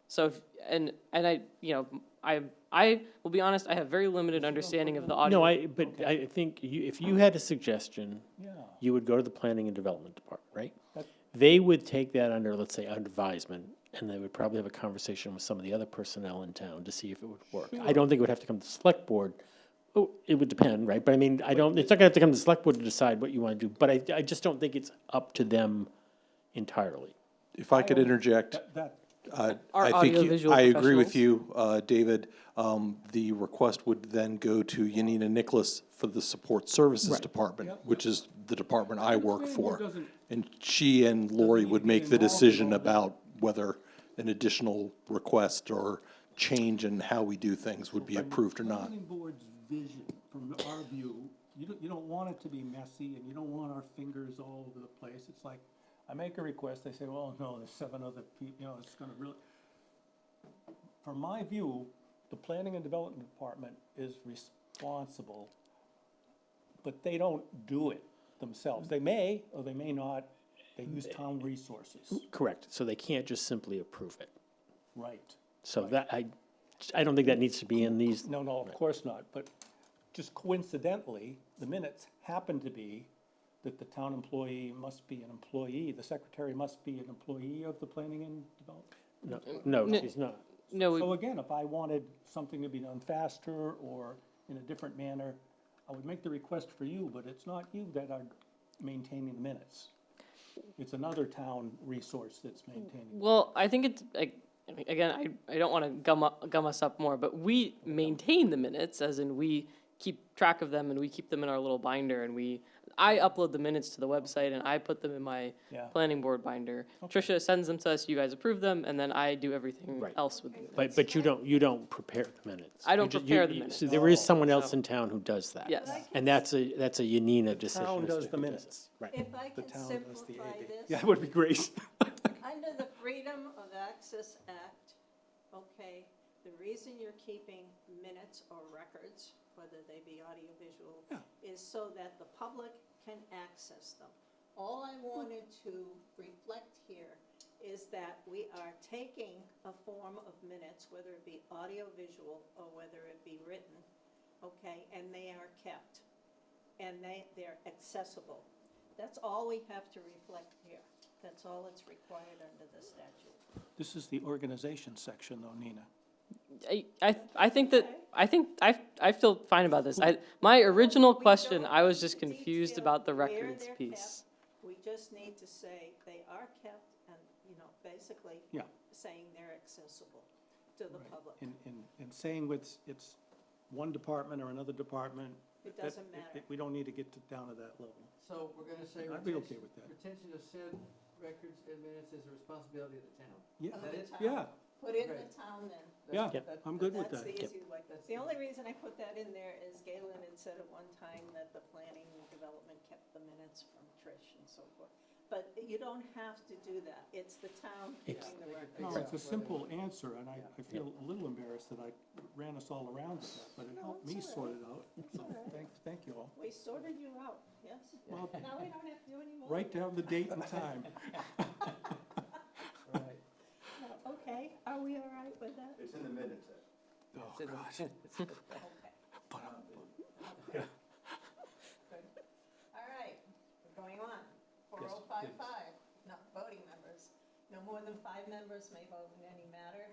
So, and I, you know, I will be honest, I have very limited understanding of the audio. No, but I think if you had a suggestion, Yeah. you would go to the Planning and Development Department, right? That- They would take that under, let's say, advisement, and they would probably have a conversation with some of the other personnel in town to see if it would work. I don't think it would have to come to the select board. Oh, it would depend, right? But I mean, it's not gonna have to come to the select board to decide what you wanna do, but I just don't think it's up to them entirely. If I could interject, That, Our I think audiovisual I agree with professionals. you, David. The request would then go to Yanina Nicholas for the Support Services Right. Department, Yep. which is the department I work planning board for. doesn't- And she and Lori need would to be make the involved in decision all that. about whether an additional request or change in how we do things would be approved or not. Planning board's vision, from our view, you don't want it to be messy, and you don't want our fingers all over the place. It's like, I make a request, they say, well, no, there's 7 other people, you know, it's gonna really. From my view, the Planning and Development Department is responsible, but they don't do it themselves. They may, or they may not, they use town resources, Correct, so they can't just simply approve it. right? So that, I don't think that needs to be in these, No, of course not, but just coincidentally, the minutes happen to be that the town employee must be an employee, the secretary must be an employee of the Planning and Development. no, she's not. No, So again, if I wanted something to be done faster or in a different manner, I would make the request for you, but it's not you that are maintaining the minutes. It's another town resource that's maintaining. well, I think it's, like, again, I don't want to gum us up more, but we maintain the minutes, as in we keep track of them and we keep them in our little binder, and I upload the minutes to the website and I put them in my Yeah. planning board binder. Tricia sends them to us, you guys approve them, and then I do everything Right. else with them. But you don't prepare the minutes. I don't You ju- prepare you- the you- minutes. So there is someone else No. in town who does that. Yes. And that's a Yanina decision. Town as to does the who minutes. Right. If I The can town does the simplify AB. this. Yeah, it would be great. Under the Freedom of Access Act, okay, the reason you're keeping minutes or records, whether they be audiovisual, is so that the public can access them. All I wanted to reflect here is that we are taking a form of minutes, whether it be audiovisual or whether it be written, okay, and they are kept, and they're accessible. That's all we have to reflect here. That's all that's required under the statute. This is the organization section though, Nina. I think I feel fine about this. My original We question, don't I was just need to confused detail about the where records they're piece. kept. We just need to say they are kept and, basically Yeah. saying they're accessible to the public. In saying it's one department or another department. It that- doesn't matter. We don't need to get down to that level. So we're gonna say I'd be okay with that. retention of said records and minutes is a responsibility of the town. Yeah, Of the town. yeah, Put in the Great. town then. yeah, That- I'm good with That's that. the easy way. The only reason I put that in there is Galen had said at one time that the planning and development kept the minutes from Trish and so forth. But you don't have to do that. It's the town doing the No, records. it's a simple answer, and I feel a little embarrassed that I ran us all around with that, but it helped me it's all sort right. it out. It's all right. Thank you all. We sorted you out, yes? Well, Now we don't have to do any more? write down the date and time. No, okay, are we all right with that? It's in the minutes. Oh, It's in the gosh. minutes. Okay. Good. All right, we're going on. 4055, not voting members. No more than 5 members may vote in any matter.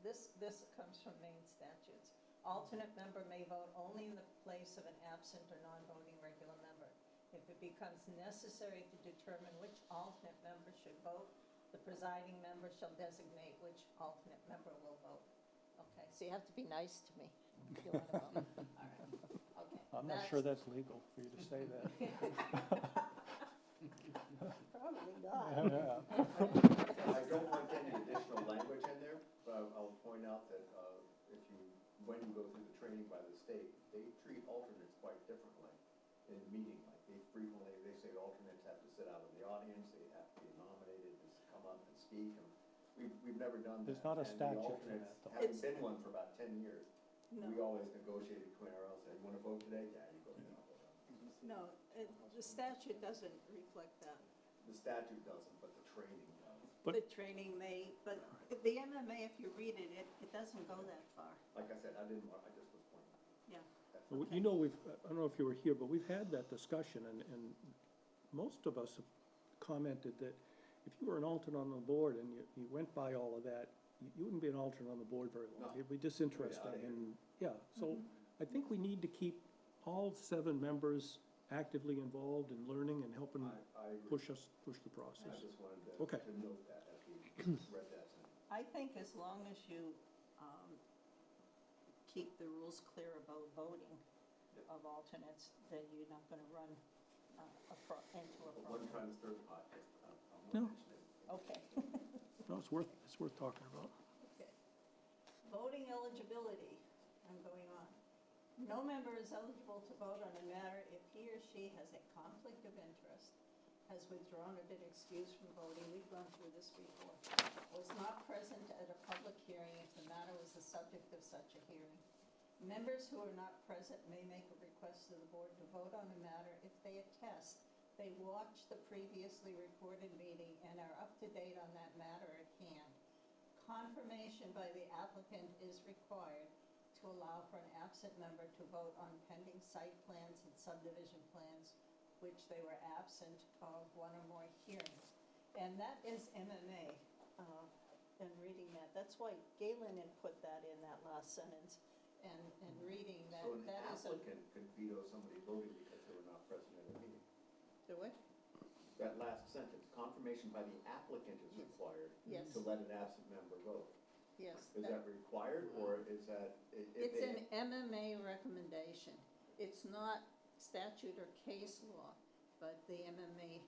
This comes from Maine statutes. Alternate member may vote only in the place of an absent or non-voting regular member. If it becomes necessary to determine which alternate member should vote, the presiding member shall designate which alternate member will vote. Okay, so you have to be nice to me if you want to vote. All right, okay. I'm not sure that's legal for you to say that. Probably not. I don't want any additional language in there, but I'll point out that when you go through the training by the state, they treat alternates quite differently in meeting. Like they say alternates have to sit out in the audience, they have to be nominated to come up and speak, and we've never done that. There's not a And the statute for alternates that, though. haven't been one for about 10 years. No. We always negotiated between ourselves, you want to vote today? Yeah, you go ahead. No, the statute doesn't reflect that. The statute doesn't, but the training does. But- The training may, but the MMA, if you read it, it doesn't go that far. Like I said, I just was pointing. Yeah. That's Well, you know, I don't know if you were here, but we've had that discussion, and most of us have commented that if you were an alternate on the board and you went by all of that, you wouldn't be an alternate on the board very long. No. It'd be disinteresting, and, yeah, so I think we need to keep all 7 members actively involved in learning and helping I agree. push the I process. just wanted Okay. to note that as we read that sentence. I think as long as you keep the rules clear about voting of alternates, then you're not going to run into a But one problem. trying to stir the pot, I'm No. not mentioning it. Okay. No, it's worth talking about. Okay. Voting eligibility, I'm going on. No member is eligible to vote on a matter if he or she has a conflict of interest, has withdrawn or been excused from voting, we've gone through this before, was not present at a public hearing if the matter was the subject of such a hearing. Members who are not present may make a request to the board to vote on a matter if they attest they watched the previously recorded meeting and are up to date on that matter at hand. Confirmation by the applicant is required to allow for an absent member to vote on pending site plans and subdivision plans which they were absent of one or more hearings. And that is MMA, and reading that. That's why Galen had put that in that last sentence, and reading that, So an that is a. applicant could veto somebody voting because they were not present at a meeting. Do it? That last sentence, confirmation by the applicant is Yes. required Yes, to let an absent member vote. yes. Is that required, or is that? It's an MMA recommendation. It's not statute or case law, but the MMA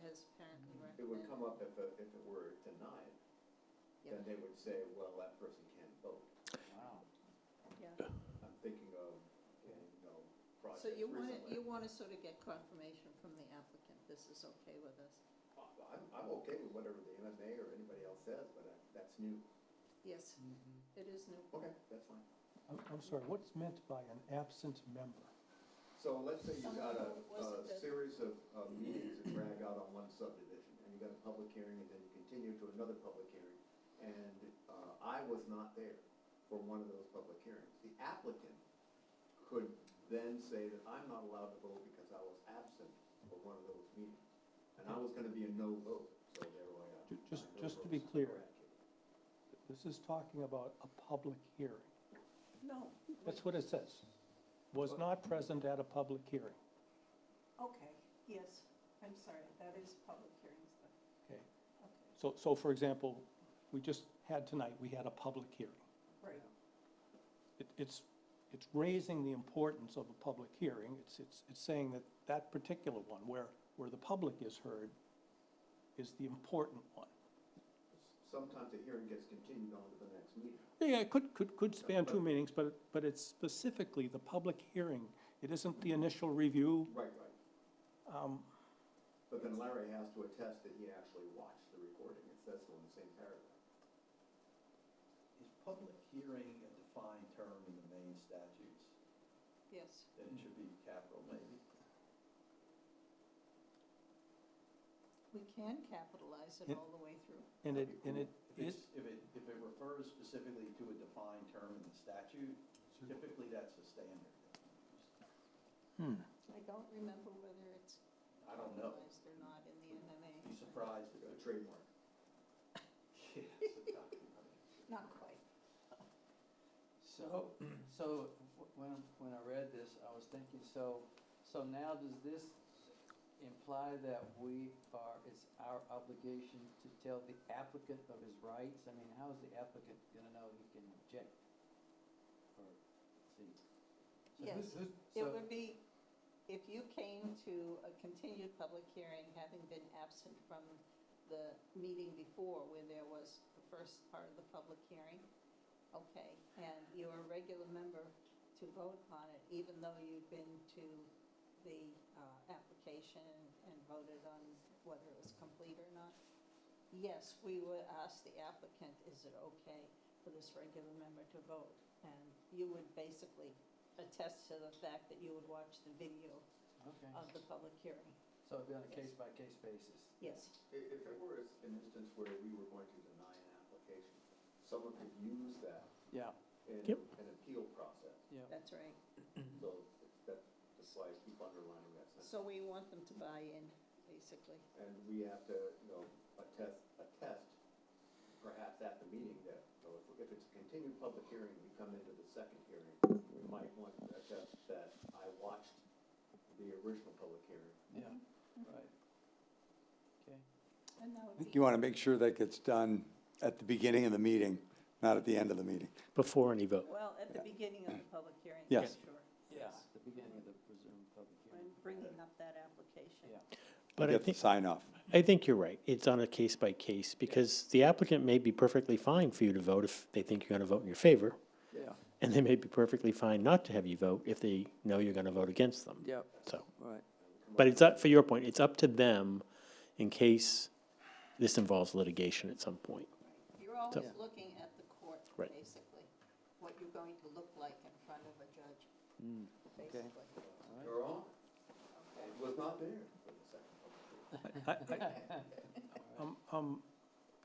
has apparently It would recommended. come up if it were denied, then Yep. they would say, well, that person can't vote. Yeah. I'm thinking of, projects So you recently. want to sort of get confirmation from the applicant, this is okay with us? I'm okay with whatever the MMA or anybody else says, but that's new. Yes, it is new. Okay, that's fine. I'm sorry, what's meant by an absent member? So let's say you've got a Was it the- series of meetings that drag out on one subdivision, and you got a public hearing, and then you continue to another public hearing, and I was not there for one of those public hearings. The applicant could then say that I'm not allowed to vote because I was absent for one of those meetings, and I was gonna be a no vote, so therefore I. Just to be clear, this is talking about a public hearing. No, That's what it says. Was not present at a public hearing. okay, yes, I'm sorry, that is public hearings, but, Okay. okay, So for example, we just had tonight, we had a public hearing. right. It's raising the importance of a public hearing. It's saying that that particular one, where the public is heard, is the important one. Sometimes a hearing gets continued on to the next meeting. Yeah, it could span 2 meetings, but it's specifically the public hearing. It isn't the initial review. Right. But then Larry has to attest that he actually watched the recording. It says so in the same paragraph. Is public hearing a defined term in the main statutes? Yes. Then it should be capital maybe. We can capitalize it all the way through. And it, If it refers specifically to a defined term in the statute, typically that's the standard. I don't remember whether it's I don't know. capitalized or not in the MMA. Be surprised if A it's. trademark. Yes, a document. Not quite. So, when I read this, I was thinking, so now does this imply that it's our obligation to tell the applicant of his rights? I mean, how is the applicant gonna know he can object? Or, see? So Yes, who's- it so- would be, if you came to a continued public hearing, having been absent from the meeting before where there was the first part of the public hearing, okay, and you're a regular member to vote on it, even though you've been to the application and voted on whether it was complete or not, yes, we would ask the applicant, is it okay for this regular member to vote? And you would basically attest to the fact that you would watch the video Okay, of the public hearing. so it'd be on a case-by-case basis? Yes, If it were an instance where we were going to deny an application, someone could use that Yeah, in Yep. an appeal process. yeah. that's right. So that's why I keep underlining that sentence. So we want them to buy in, basically. And we have to, attest perhaps at the meeting that, if it's a continued public hearing, we come into the second hearing, we might want to attest that I watched the original public hearing. Yeah, right. Okay. And that I would think be, you want to make sure that gets done at the beginning of the meeting, not at the end of the meeting. Before any vote. well, at the beginning of the public hearing, Yes. for sure. Yeah, the beginning of the presumed public hearing. And bringing up that application. Yeah. But I Get the think, sign off. I think you're right. It's on a case by case because the applicant may be perfectly fine for you to vote if they think you're gonna vote in your favor. Yeah, And they may be perfectly fine not to have you vote if they know you're gonna vote against them. yep, So, right. but it's up, for your point, it's up to them in case this involves litigation at some point. You're always So- looking at the court, Right. basically, what you're going to look like in front of a judge, Okay. basically. You're on. It was not there for the second public hearing. I'm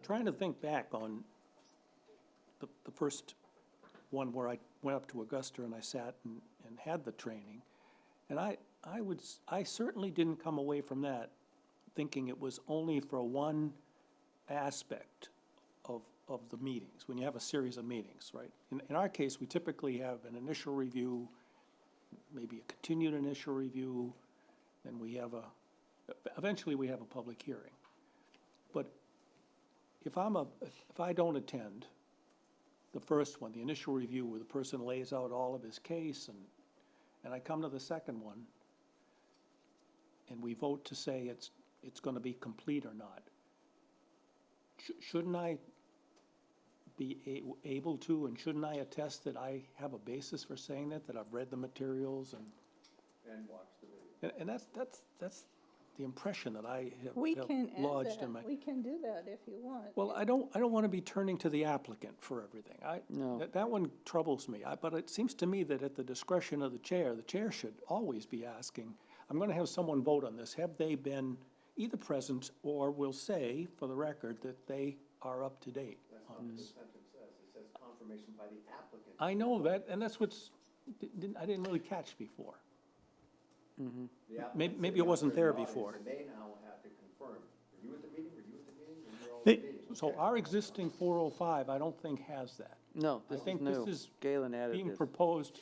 trying to think back on the first one where I went up to Augusta and I sat and had the training. And I certainly didn't come away from that thinking it was only for one aspect of the meetings, when you have a series of meetings, right? In our case, we typically have an initial review, maybe a continued initial review, then eventually we have a public hearing. But if I don't attend the first one, the initial review where the person lays out all of his case and I come to the second one and we vote to say it's gonna be complete or not, shouldn't I be able to, and shouldn't I attest that I have a basis for saying that I've read the materials And watch the video. and that's the impression that I We have can add lodged in my. that, we can do that if you want. Well, I don't want to be turning to the applicant for everything. No. That one troubles me. But it seems to me that at the discretion of the chair should always be asking, I'm going to have someone vote on this. Have they been either present or will say, for the record, that they are up to date That's not on what the this? sentence says. It says confirmation by the applicant. I know that, and that's I didn't really catch before. The Maybe applicant it wasn't sitting there in the audience, before. And they now have to confirm, were you at the meeting, were you at the meeting, were you all at the meeting? So Okay. our existing 405, I don't think has that. No, I this is think new. this is Galen added being this. proposed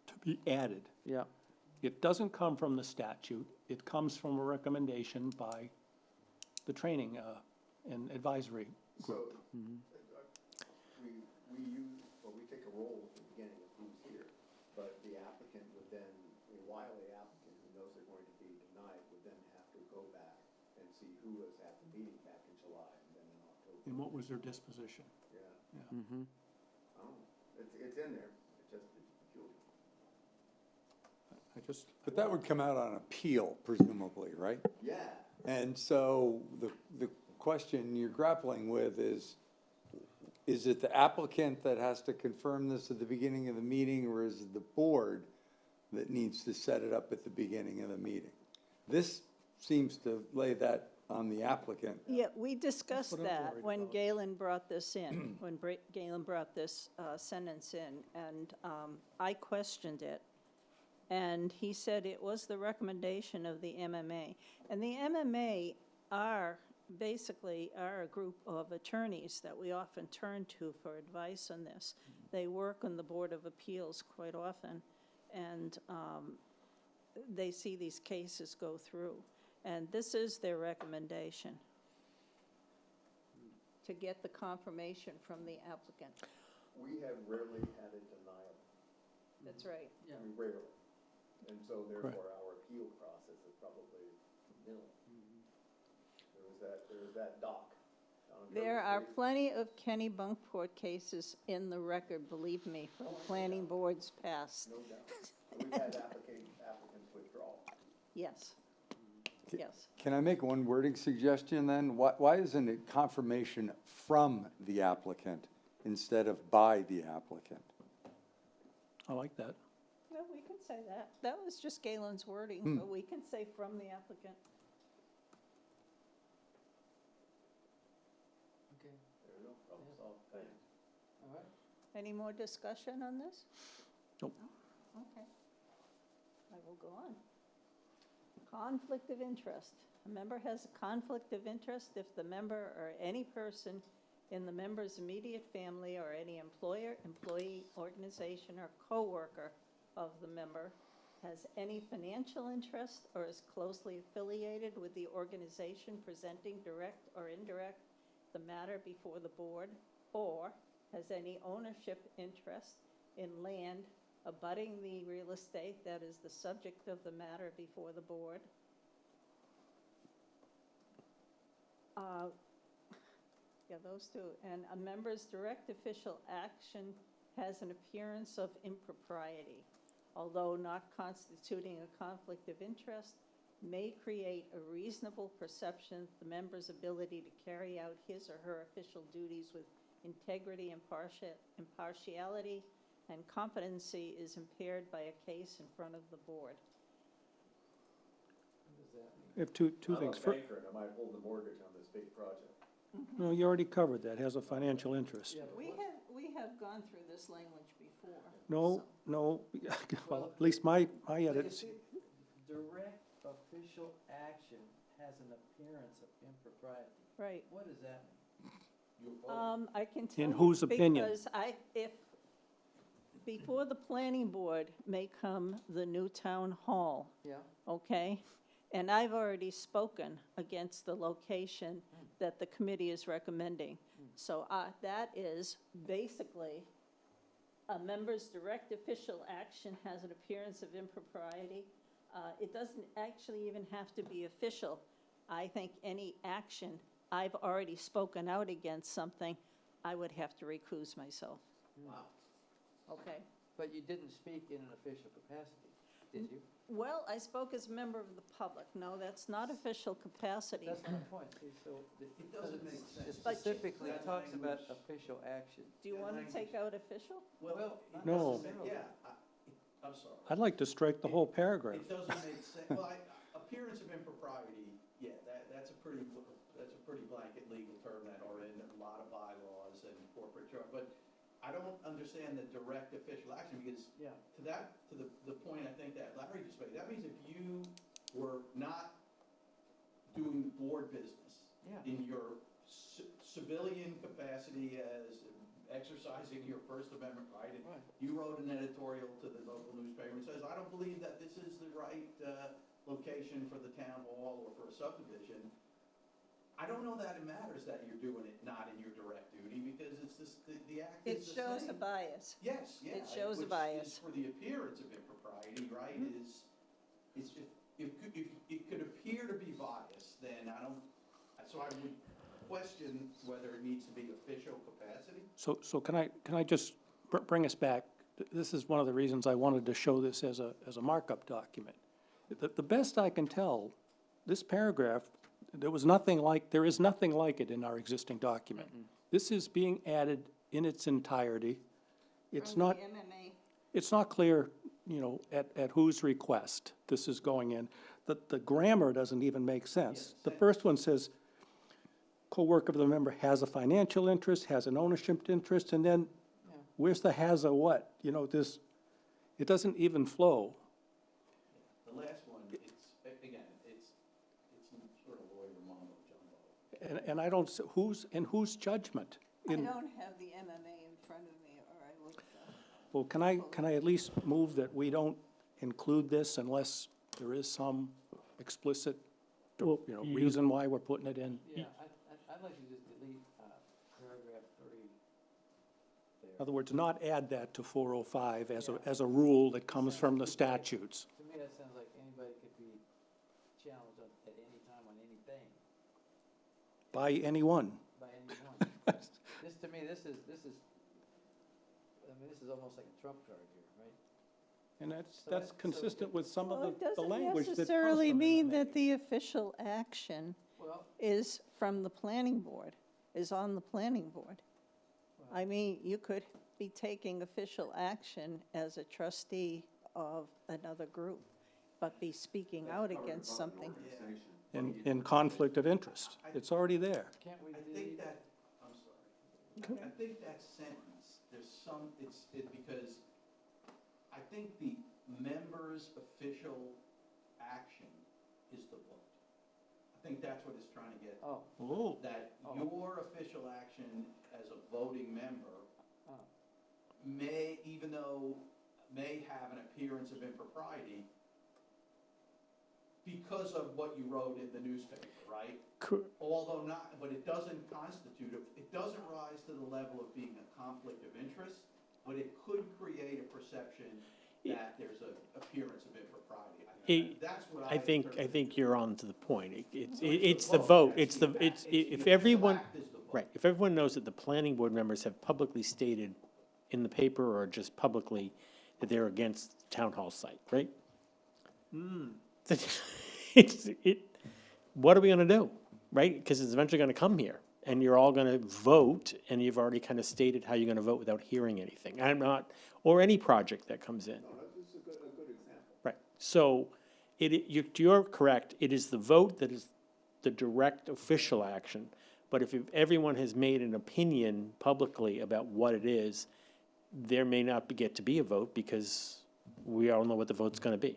to be added. Yeah, It doesn't come from the statute, it comes from a recommendation by the training and advisory group. So, we take a roll at the beginning of who's here, but the applicant would then, a wily applicant who knows they're going to be denied would then have to go back and see who was at the meeting back in July and then in October. And what was their disposition? Yeah, mm-hmm. I don't know, it's in there, it's just, it's peculiar. I just, But that would come out on appeal presumably, right? Yeah, And so the question you're grappling with is it the applicant that has to confirm this at the beginning of the meeting, or is it the board that needs to set it up at the beginning of the meeting? This seems to lay that on the applicant. Yeah, we discussed what I'm that worried when about. Galen brought this in, when Galen brought this sentence in, and I questioned it. And he said it was the recommendation of the MMA. And the MMA basically are a group of attorneys that we often turn to for advice on this. They work on the Board of Appeals quite often, and they see these cases go through. And this is their recommendation, to get the confirmation from the applicant. we have rarely had a denial, That's right. I mean, rarely. And so therefore, our appeal process is probably nil. There was that dock. There are plenty of Kennebunkport cases in the record, believe me, from planning boards past. No doubt. We've had applicants withdraw. Yes, yes. Can I make one wording suggestion then? Why isn't it confirmation from the applicant instead of by the applicant? I like that. Well, we can say that. That was just Galen's wording, but we can say from the applicant. Okay, There you go, problem solved, thanks. all right. Any more discussion on this? Nope. No? Okay. I will go on. Conflict of interest. A member has a conflict of interest if the member or any person in the member's immediate family or any employer, employee, organization, or coworker of the member has any financial interest or is closely affiliated with the organization presenting direct or indirect the matter before the board, or has any ownership interest in land abutting the real estate that is the subject of the matter before the board. Yeah, those two. And a member's direct official action has an appearance of impropriety, although not constituting a conflict of interest, may create a reasonable perception that the member's ability to carry out his or her official duties with integrity, impartiality, and competency is impaired by a case in front of the board. What does that mean? We have two things. I'm a banker and I might hold the mortgage on this big project. No, you already covered that, has a financial interest. Yeah, but We have gone through this language before. No, no, well, at least my edits, direct official action has an appearance of impropriety. Right. What does that mean? I can tell In you whose opinion? because before the planning board may come the new town hall, Yeah. okay? And I've already spoken against the location that the committee is recommending. So that is basically, a member's direct official action has an appearance of impropriety. It doesn't actually even have to be official. I think any action, I've already spoken out against something, I would have to recuse myself, Wow. okay? But you didn't speak in an official capacity, did you? Well, I spoke as a member of the public. No, that's not official capacity. That's my point, see, so. It doesn't make sense. It specifically That talks about language- official action. Do you want to take out official? Well, it No. doesn't make- Yeah, I'm sorry. I'd like to strike the whole paragraph. It doesn't make sense, well, appearance of impropriety, yeah, that's a pretty blanket legal term that are in a lot of bylaws and corporate chart, but I don't understand the direct official action, because Yeah. to the point I think that Larry just made, that means if you were not doing board business Yeah. in your civilian capacity as exercising your First Amendment right, and Right. you wrote an editorial to the local newspaper and says, I don't believe that this is the right location for the town hall or for a subdivision. I don't know that it matters that you're doing it not in your direct duty, because it's this, the act It is the shows a same. bias. Yes, yeah. It shows a which bias. is for the appearance of impropriety, right, is if it could appear to be biased, then so I would question whether it needs to be official capacity. So can I just bring us back this is one of the reasons I wanted to show this as a markup document. The best I can tell, this paragraph, there is nothing like it in our existing document. This is being added in its entirety. It's not, it's not clear, you know, at whose request this is going in. The grammar doesn't even make sense. The first one says, co-worker of the member has a financial interest, has an ownership interest, and then where's the has a what? You know, it doesn't even flow. The last one, it's sort of lawyer mumbo jumbo. And I don't, in whose judgment? I don't have the MMA in front of me, or I would, Well, can I at least move that we don't include this unless there is some explicit, you know, reason why we're putting it in? Yeah, I'd like to just delete paragraph 3 there. In other words, not add that to 405 as a rule that comes from the statutes. To me, that sounds like anybody could be challenged at any time on anything, By anyone. by anyone. This, to me, this is, I mean, this is almost like a trump card here, right? And that's consistent with some well, of it the doesn't language that comes necessarily from mean MMA. that the official action Well, is from the planning board, is on the planning board. I mean, you could be taking official action as a trustee of another group, but be speaking out against something. In conflict of interest. It's already there. can't we I delete? think that, I'm sorry. I think that sentence, there's some, because I think the member's official action is the vote. I think that's what it's trying to get. Oh, Oh. That your official action as a voting member may, even though, may have an appearance of impropriety because of what you wrote in the newspaper, right? Although not, but it doesn't constitute, it doesn't rise to the level of being a conflict of interest, but it could create a perception that there's an appearance of impropriety. That's what I interpret. I think you're on to the point. It's the vote, if everyone, Act is the vote. right, if everyone knows that the planning board members have publicly stated in the paper or just publicly that they're against the town hall site, right? What are we gonna do, right? Because it's eventually gonna come here, and you're all gonna vote, and you've already kind of stated how you're gonna vote without hearing anything. I'm not, or any project that comes in. This is a good example. Right, so you're correct, it is the vote that is the direct official action, but if everyone has made an opinion publicly about what it is, there may not get to be a vote because we all know what the vote's gonna be.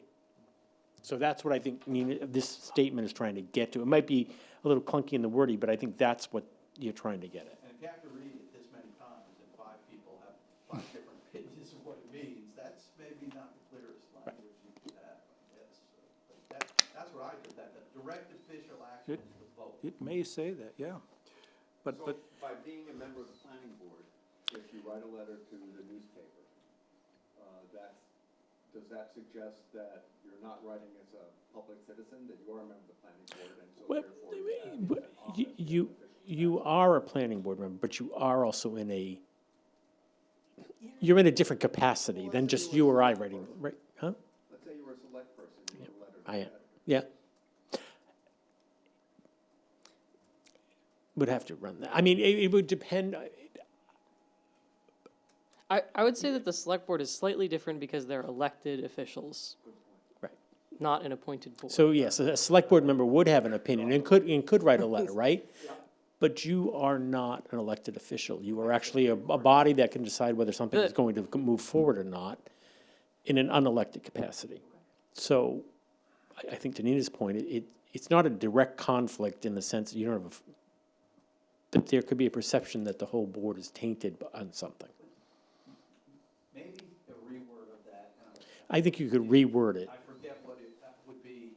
So that's what I think, this statement is trying to get to. It might be a little clunky in the wordy, but I think that's what you're trying to get at. And if you have to read it this many times and 5 people have 5 different opinions of what it means, that's maybe not the clearest language you could have, I guess. But that's what I did, that the direct official action is the vote. It may say that, yeah. But By being a member of the planning board, if you write a letter to the newspaper, does that suggest that you're not writing as a public citizen, that you are a member of the planning board, and so Well, therefore you have that office as You an official member? are a planning board member, but you are also you're in a different capacity than just you or I writing, right, huh? Let's say you were a select person, you wrote a letter to the I am, editor. yeah. Would have to run that. I mean, it would depend, I would say that the select board is slightly different because they're elected officials, right. not an appointed board. So yes, a select board member would have an opinion and could write a letter, right? But you are not an elected official. You are actually a body that can decide whether something is going to move forward or not in an unelected capacity. So I think to Nina's point, it's not a direct conflict in the sense that you don't have but there could be a perception that the whole board is tainted on something. Maybe a reword of that. I think you could reword it. I forget what it would be,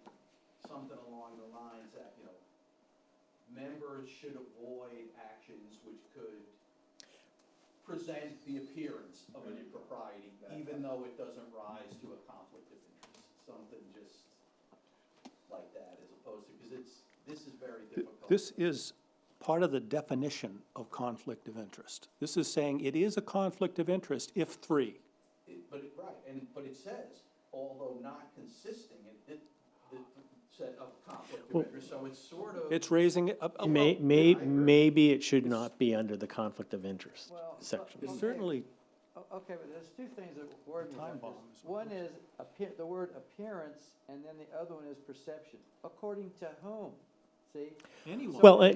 something along the lines that, members should avoid actions which could present the appearance of an impropriety, even though it doesn't rise to a conflict of interest. Something just like that, as opposed to, because this is very difficult. this is part of the definition of conflict of interest. This is saying it is a conflict of interest if 3. but it says, although not consisting, it said of conflict of Well, interest, so it's sort of. It's raising it, Maybe it should not be under the conflict of interest Well, section. it's okay. certainly, Okay, but there's two things that worry me Time about bomb this. is what One is the word appearance, and then the other one is perception. According to whom? See? anyone. Well,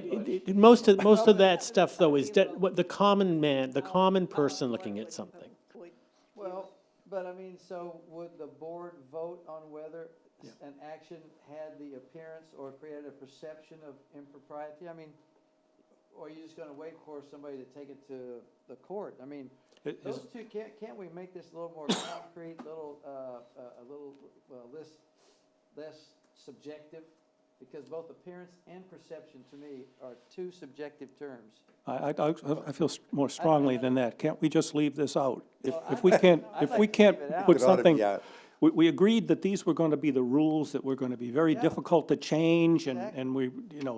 most of that stuff, though, is what the common man, the common person looking at something. Well, but I mean, so would the board vote on whether an action had the appearance or created a perception of impropriety? I mean, or are you just gonna wait for somebody to take it to the court? I mean, those two, can't we make this a little more concrete, a little less subjective? Because both appearance and perception, to me, are two subjective terms. I feel more strongly than that. Can't we just leave this out? Well, If we can't, I'd if like we to can't leave it out. put It ought to be something, out. we agreed that these were gonna be the rules that were gonna be very Yeah. difficult to change, Exactly. and we,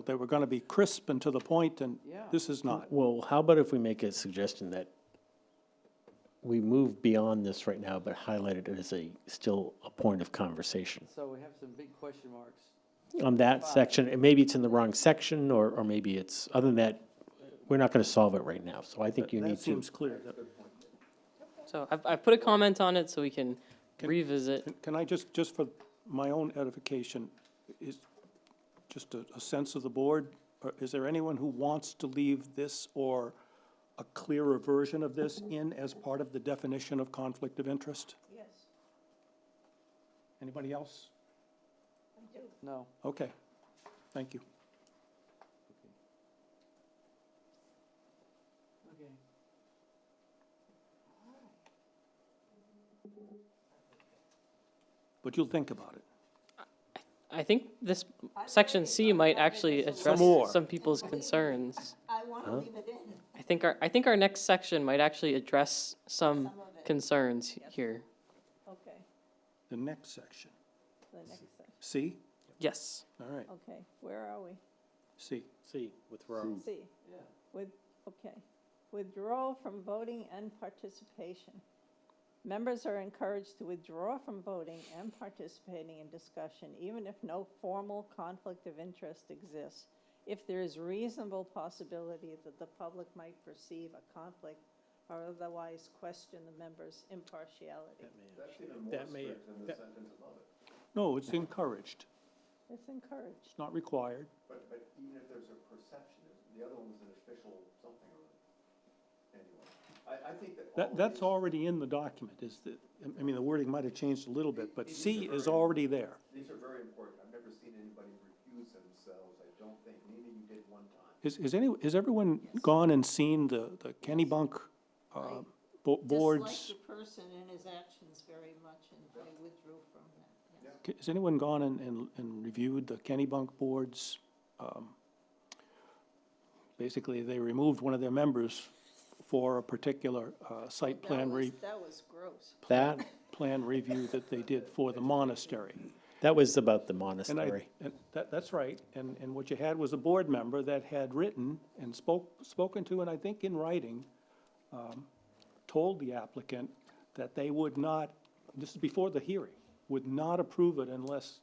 they were gonna be crisp and to the point, and Yeah. this is not. Well, how about if we make a suggestion that we move beyond this right now, but highlight it as still a point of conversation? So we have some big question marks. On that section, and maybe it's in the wrong section, or maybe it's, other than that, we're not gonna solve it right now, so I think you That need to. seems clear. So I've put a comment on it so we can revisit. Can I just for my own edification, is just a sense of the board, or is there anyone who wants to leave this or a clearer version of this in as part of the definition of conflict of interest? Yes, Anybody else? I do. No. Okay, thank you. Okay. But you'll think about it. I think this section C might actually address more. some people's concerns. I want to leave it in. I think our next section might actually address some Some of it. concerns here. Okay, The next section. the next section. C? Yes. All right, Okay, where are we? C. See, withdrawal. C. Yeah. Okay. Withdrawal from voting and participation. Members are encouraged to withdraw from voting and participating in discussion, even if no formal conflict of interest exists, if there is reasonable possibility that the public might perceive a conflict or otherwise question the member's impartiality. That's even more that may- strict than the sentence above it. No, it's encouraged. It's encouraged. It's not required. But even if there's a perception, the other one was an official something or other. Anyway, I think that all of That's these- already in the document, is that, I mean, the wording might have changed a little bit, but These C are is very- already there. These are very important. I've never seen anybody recuse themselves, I don't think. Maybe you did one time. Has everyone gone and seen the Kennebunk, boards? Dislike the person and his actions very much, and I withdrew from that. Yes. Has anyone gone and reviewed the Kennebunk boards? Basically, they removed one of their members for a particular site plan That was gross. plan review that they did for the monastery. That was about the And monastery. that's right, and what you had was a board member that had written and spoken to, and I think in writing, told the applicant that they would not, this is before the hearing, would not approve it unless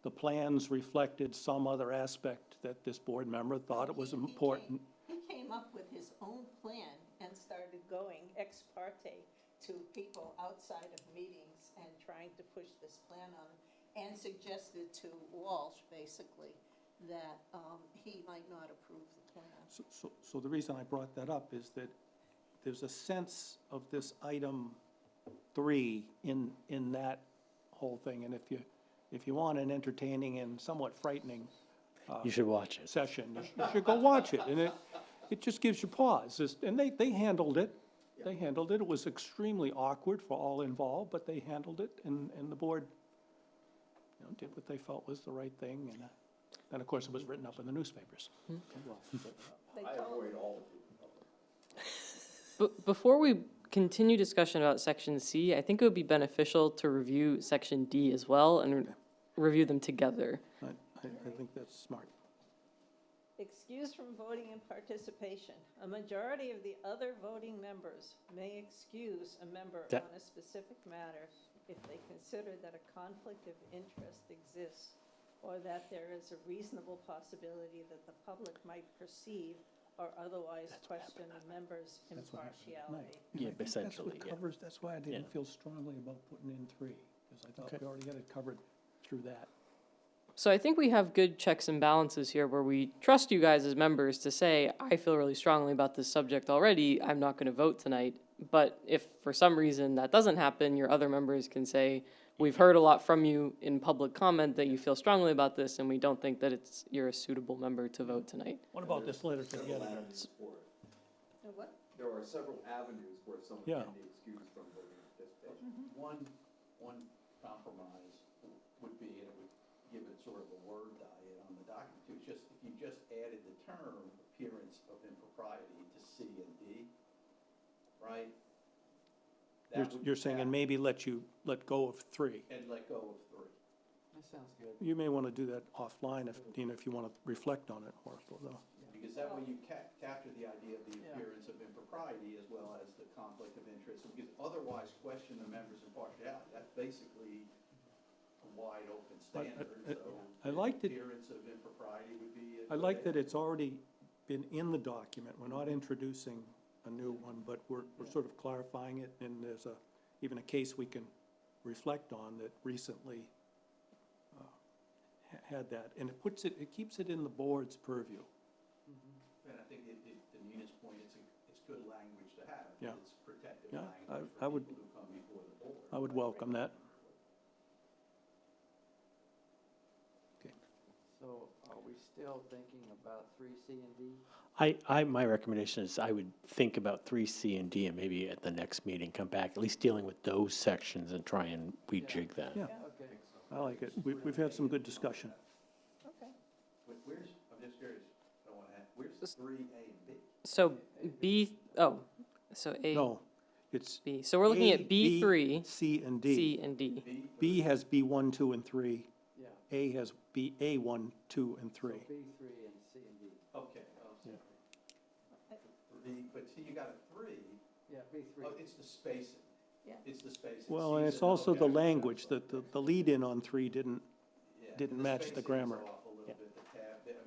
the plans reflected some other aspect that this board member thought it was important. He came up with his own plan and started going ex parte to people outside of meetings and trying to push this plan on them, and suggested to Walsh, basically, that he might not approve the plan. So the reason I brought that up is that there's a sense of this item 3 in that whole thing, and if you want an entertaining and somewhat frightening You should watch it. session, you should go watch it, and it just gives you pause. And they handled it. They handled it. It was extremely awkward for all involved, but they handled it, and the board, did what they felt was the right thing, and then, of course, it was written up in the newspapers. They I told avoid all the people. But before we continue discussion about section C, I think it would be beneficial to review section D as well and review them together. I think that's smart. Excused from voting and participation. A majority of the other voting members may excuse a member That- on a specific matter if they consider that a conflict of interest exists or that there is a reasonable possibility that the public might perceive or otherwise question a member's That's what happened tonight. impartiality. And Yeah, I think essentially, That's yeah. what covers, that's why I didn't Yeah. feel strongly about putting in 3, because I thought Okay. we already had it covered through that. So I think we have good checks and balances here where we trust you guys as members to say, I feel really strongly about this subject already, I'm not gonna vote tonight. But if for some reason that doesn't happen, your other members can say, we've heard a lot from you in public comment that you feel strongly about this, and we don't think that you're a suitable member to vote tonight. What about this letter to the Several editor? avenues for it. What? There are several avenues where someone Yeah. can be excused from voting and participation. One compromise would be, and it would give it sort of a word diet on the document, too, just, if you just added the term appearance of impropriety to C and D, right? That would You're saying, and cap- maybe let go of 3. And let go of 3. That sounds good. You may want to do that offline if, if you want to reflect on it more, though. Because that way you capture the idea of the Yeah. appearance of impropriety as well as the conflict of interest. Because otherwise question the member's impartiality. That's basically a wide open standard, so. I like that- Appearance of impropriety would be. I like that it's already been in the document. We're not introducing a new one, but we're sort of clarifying it, and there's even a case we can reflect on that recently had that. And it keeps it in the board's purview. And I think to Nina's point, it's good language to have. Yeah. It's protective Yeah, language I for would- people who come before the board. I would welcome that. So are we still thinking about 3C and D? My recommendation is I would think about 3C and D and maybe at the next meeting, come back, at least dealing with those sections and try and rejig that. Yeah, Okay. I like it. We've had some good discussion. Okay. Where's, I'm just curious, I don't want to ask, where's 3A and B? So so A, No, it's B. So we're looking A, at B3, C, and D. C, and D. B has B1, 2, and 3. Yeah. A has A1, 2, and 3. So B3 and C and D. Okay, Yeah. But see, you got a 3, Yeah, B3. oh, it's the spacing. Yeah. It's the spacing. Well, and C's it's and also okay, the I got it. language, that the lead-in on 3 didn't Yeah, match the spacing is grammar. off a little bit, the tab,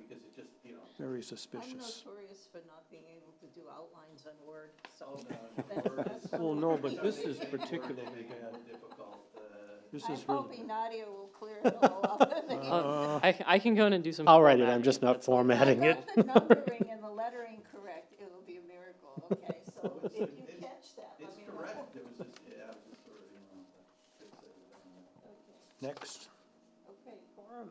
because it just, very I'm suspicious. notorious for not being able to do outlines on Word, Oh, so. no, Word is- Well, no, but this is Word particularly may be more bad. difficult, This I'm is really, hoping Nadia will clear it all up. I can go in and do some. I'll write it, I'm formatting just if not that's helpful. formatting it. Got the numbering and the lettering correct, it will be a miracle, okay? So if you catch that, let it's me know. correct, it was just, yeah, I was just sort of, fix it, Okay. next. Okay, quorum.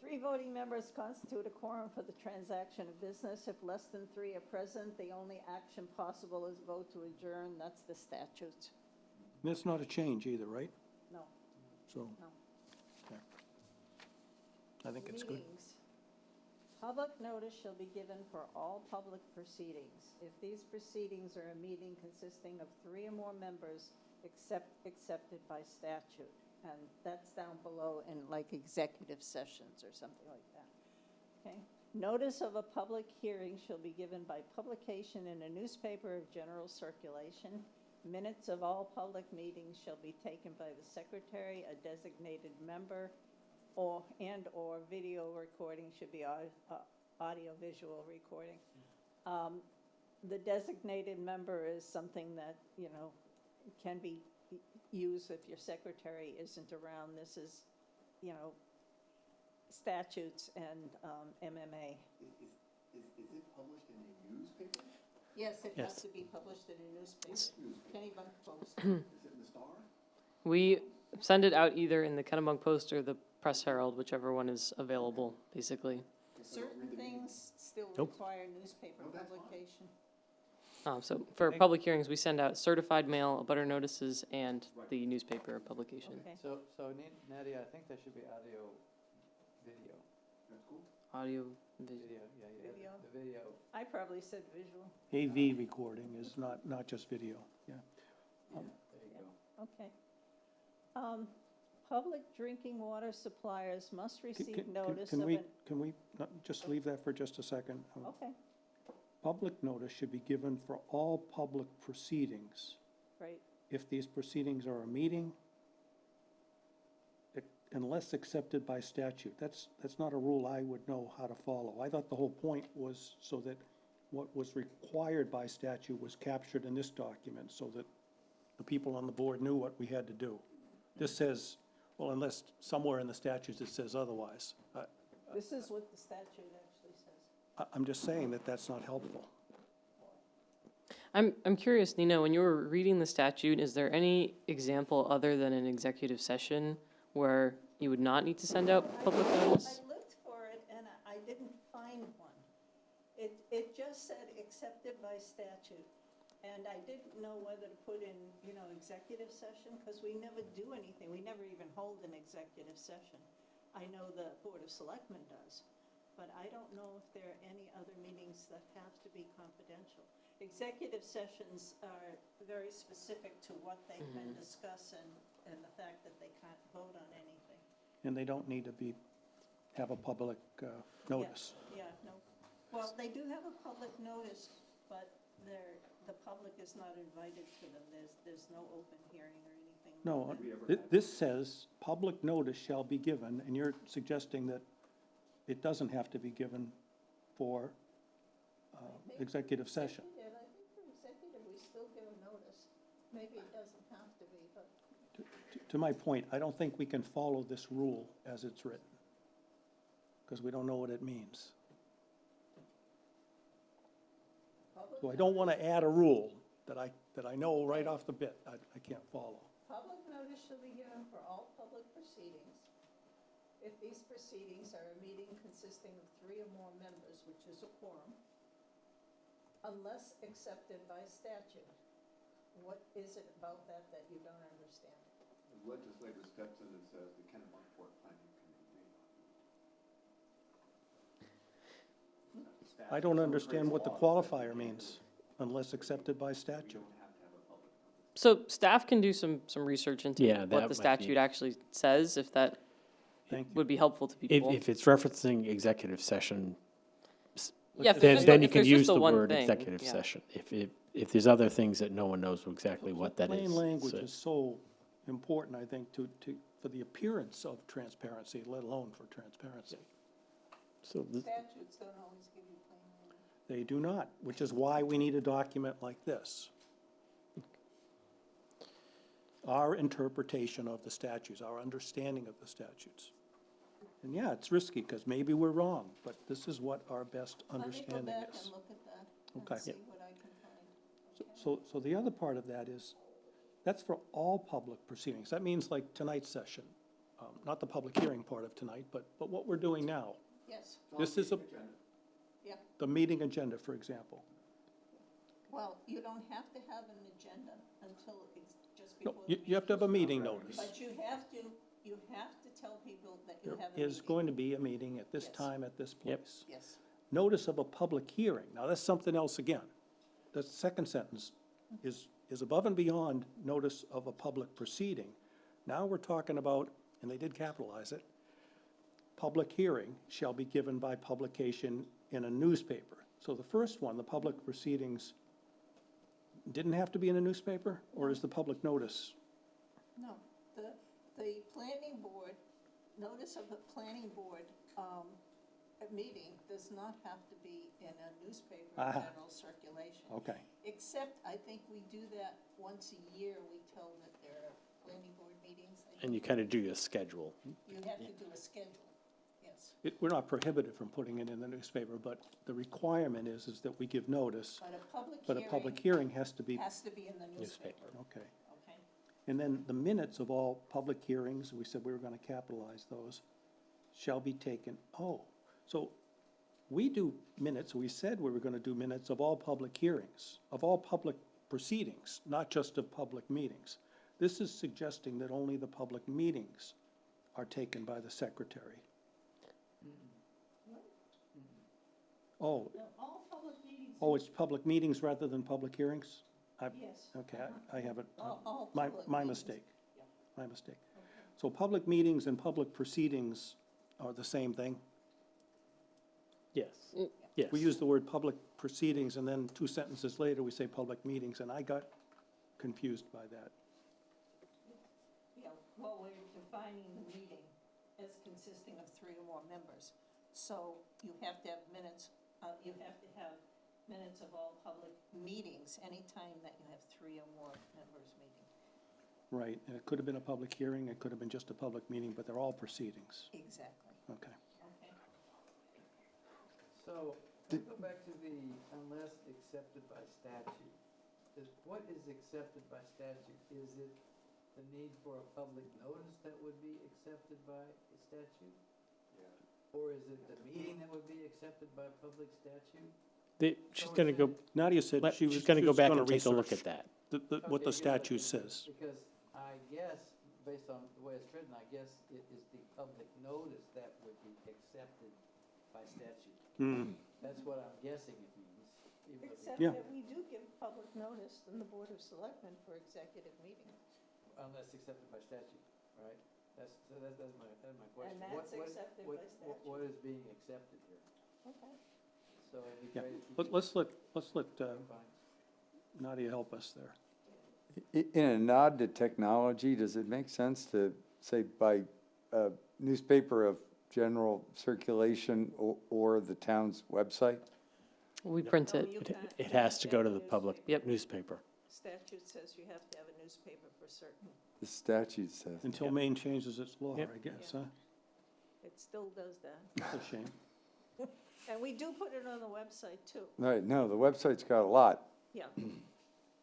3 voting members constitute a quorum for the transaction of business. If less than 3 are present, the only action possible is vote to adjourn. That's the statute. That's not a change either, right? No, So, no. okay. I think it's good. Meetings. Public notice shall be given for all public proceedings. If these proceedings are a meeting consisting of 3 or more members, accepted by statute. And that's down below in like executive sessions or something like that. Okay? Notice of a public hearing shall be given by publication in a newspaper of general circulation. Minutes of all public meetings shall be taken by the secretary, a designated member, or video recording should be audio-visual recording. The designated member is something that, can be used if your secretary isn't around. This is, statutes and MMA. Is it published in a newspaper? Yes, it Yes. has to be published in a newspaper. Kennebunkport. Is it in the Star? We send it out either in the Kennebunk Post or the Press Herald, whichever one is available, basically. Certain things still Nope. require newspaper No, that's fine. publication. So for public hearings, we send out certified mail, abutter notices, and the newspaper publication. Okay. So Nadia, I think there should be audio, video, That's cool. Audio, video, yeah, Video. the video. I probably said visual. AV recording is not just video, yeah. There you go. Okay. public drinking water suppliers must receive notice Can of we, an, can we not just leave that for just a second? okay, Public notice should be given for all public proceedings. right. If these proceedings are a meeting, unless accepted by statute. That's not a rule I would know how to follow. I thought the whole point was so that what was required by statute was captured in this document, so that the people on the board knew what we had to do. This says, well, unless somewhere in the statutes it says otherwise. This is what the statute actually says. I'm just saying that that's not helpful. I'm curious, Nina, when you were reading the statute, is there any example other than an executive session where you would not need to send out public notice? I looked for it and I didn't find one. It just said accepted by statute. And I didn't know whether to put in, executive session, because we never do anything. We never even hold an executive session. I know the Board of Selectmen does, but I don't know if there are any other meetings that have to be confidential. Executive sessions are very specific to what they can discuss and the fact that they can't vote on anything. And they don't need to have a public notice. Yeah, no. Well, they do have a public notice, but the public is not invited to them. There's no open hearing or anything. No, this says, public notice shall be given, and you're suggesting that it doesn't have to be given for executive session. Yeah, I think for executive, we still give a notice. Maybe it doesn't have to be, but. To my point, I don't think we can follow this rule as it's written, because we don't know what it means. So I don't want to add a rule that I know right off the bit I can't follow. Public notice shall be given for all public proceedings. If these proceedings are a meeting consisting of 3 or more members, which is a quorum, unless accepted by statute. What is it about that you don't understand? The legislator steps in and says the Kennebunkport planning committee. I don't understand what the qualifier means, unless accepted by statute. So staff can do some research into Yeah, that what might the be- statute actually says, if that Thank you. would be helpful to people. If it's referencing executive session, Yeah, if there's then just you if can there's use just the the one word thing, executive yeah. session. If there's other things that no one knows exactly So what that is. Plain language so- is so important, I think, for the appearance of transparency, let alone for transparency. So th- Statutes don't always give you plain language. They do not, which is why we need a document like this. Our interpretation of the statutes, our understanding of the statutes. And yeah, it's risky, because maybe we're wrong, but this is what our best understanding Let me go back is. and look at that Okay. and see what I can find. So the other part of that is, that's for all public proceedings. That means like tonight's session, not the public hearing part of tonight, but what we're doing now. Yes, This is yeah. the meeting agenda, for example. Well, you don't have to have an agenda until it's just No, before. the you have to have a meeting notice. But you have to tell people that you There have a meeting. is going to be a meeting at this Yes. time, at this Yep. place. Yes, Notice of a public hearing, now that's something else again. The second sentence is above and beyond notice of a public proceeding. Now we're talking about, and they did capitalize it, public hearing shall be given by publication in a newspaper. So the first one, the public proceedings, didn't have to be in a newspaper, or is the public notice? no, the planning board, notice of the planning board, a meeting does not have to be in a newspaper Ah. general circulation. Okay, Except, I think we do that once a year, we tell that there are planning board meetings. And you kind of do a schedule. You have to do a schedule, yes. we're not prohibited from putting it in the newspaper, but the requirement is that we give notice, But a but a public public hearing has to be, hearing has to be in the newspaper, okay. okay? And then the minutes of all public hearings, we said we were gonna capitalize those, shall be taken, so we do minutes, we said we were gonna do minutes of all public hearings, of all public proceedings, not just of public meetings. This is suggesting that only the public meetings are taken by the secretary. Oh, No, all public meetings. it's public meetings rather than public hearings? Yes. Okay, I have it, All my public my meetings. mistake, my mistake. So public meetings and public proceedings are the same thing? Yes, yes. We use the word public proceedings, and then 2 sentences later, we say public meetings, and I got confused by that. Yeah, well, we're defining the meeting as consisting of 3 or more members. So you have to have minutes, you have to have minutes of all public meetings anytime that you have 3 or more members meeting. Right, and it could have been a public hearing, it could have been just a public meeting, but they're all proceedings. Exactly. Okay. Okay. So, to go back to the unless accepted by statute, what is accepted by statute? Is it the need for a public notice that would be accepted by the statute? Or is it the meeting that would be accepted by public statute? She's gonna go, Nadia said she was. she's gonna go back and take a research look at that. What the Okay, good. statute says. Because I guess, based on the way it's written, I guess it is the public notice that would be accepted by statute. Hmm. That's what I'm guessing it means. even though Except Yeah. that we do give public notice in the Board of Selectmen for executive meetings. Unless accepted by statute, right? That's my question. And that's accepted by statute. What is being accepted here? Okay. So it'd be Yeah, great if you could let's let define. Nadia help us there. In a nod to technology, does it make sense to say by newspaper of general circulation or the town's website? We print No, it. you can't. It has to go to the public Yep. newspaper. Statute says you have to have a newspaper for certain, The statute says. Until Maine changes its law, Yep. I guess, Yeah. huh? it still does that. That's a shame. And we do put it on the website too, Right, no, the website's got a lot, yeah.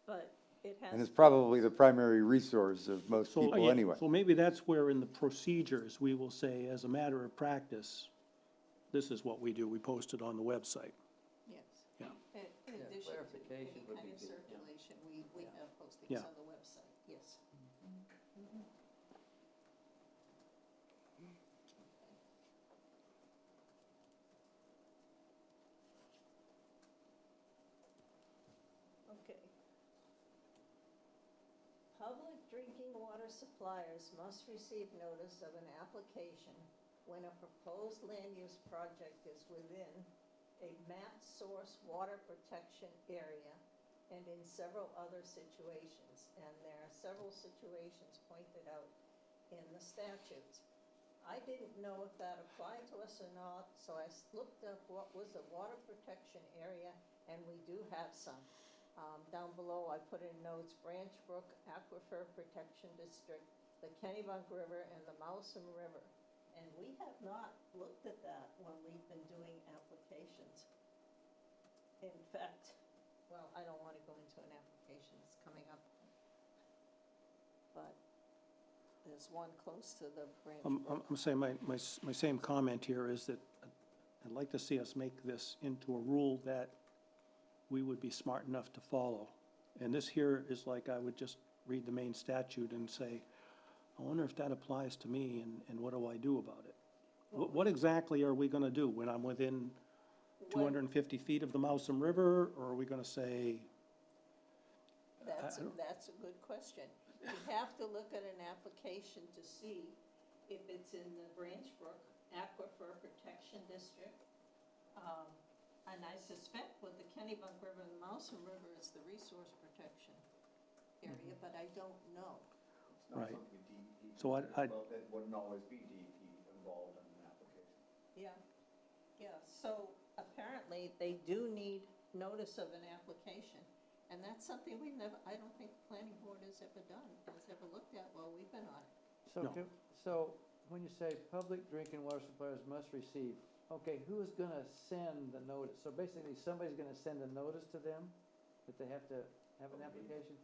But it has. and it's probably the primary resource of most So, people anyway. So maybe that's where in the procedures, we will say, as a matter of practice, this is what we do, we post it on the website. Yes. Yeah. In Yeah, addition to clarification any would kind be of good, yeah. circulation, we have postings Yeah. on the website, yes. Okay. Public drinking water suppliers must receive notice of an application when a proposed land use project is within a map source water protection area and in several other situations. And there are several situations pointed out in the statutes. I didn't know if that applied to us or not, so I looked up what was a water protection area, and we do have some. Down below, I put in notes, Branch Brook Aquifer Protection District, the Kennebunk River, and the Mousom River. And we have not looked at that when we've been doing applications. In fact, well, I don't want to go into an application that's coming up. But there's one close to the Branch Brook. I'm saying my same comment here is that I'd like to see us make this into a rule that we would be smart enough to follow. And this here is like, I would just read the main statute and say, I wonder if that applies to me, and what do I do about it? What exactly are we gonna do when I'm within 250 feet of the Mousom River, or are we gonna say, That's a good question. You have to look at an application to see if it's in the Branch Brook Aquifer Protection District. And I suspect with the Kennebunk River and the Mousom River is the resource protection area, but I don't know. It's not Right. something DEP. So I- Well, that wouldn't always be DEP involved in an application. Yeah, so apparently they do need notice of an application. And that's something we've never, I don't think the planning board has ever done, has ever looked at while we've been on it. So, No. so when you say public drinking water suppliers must receive, okay, who is gonna send the notice? So basically, somebody's gonna send a notice to them that they have to have an application?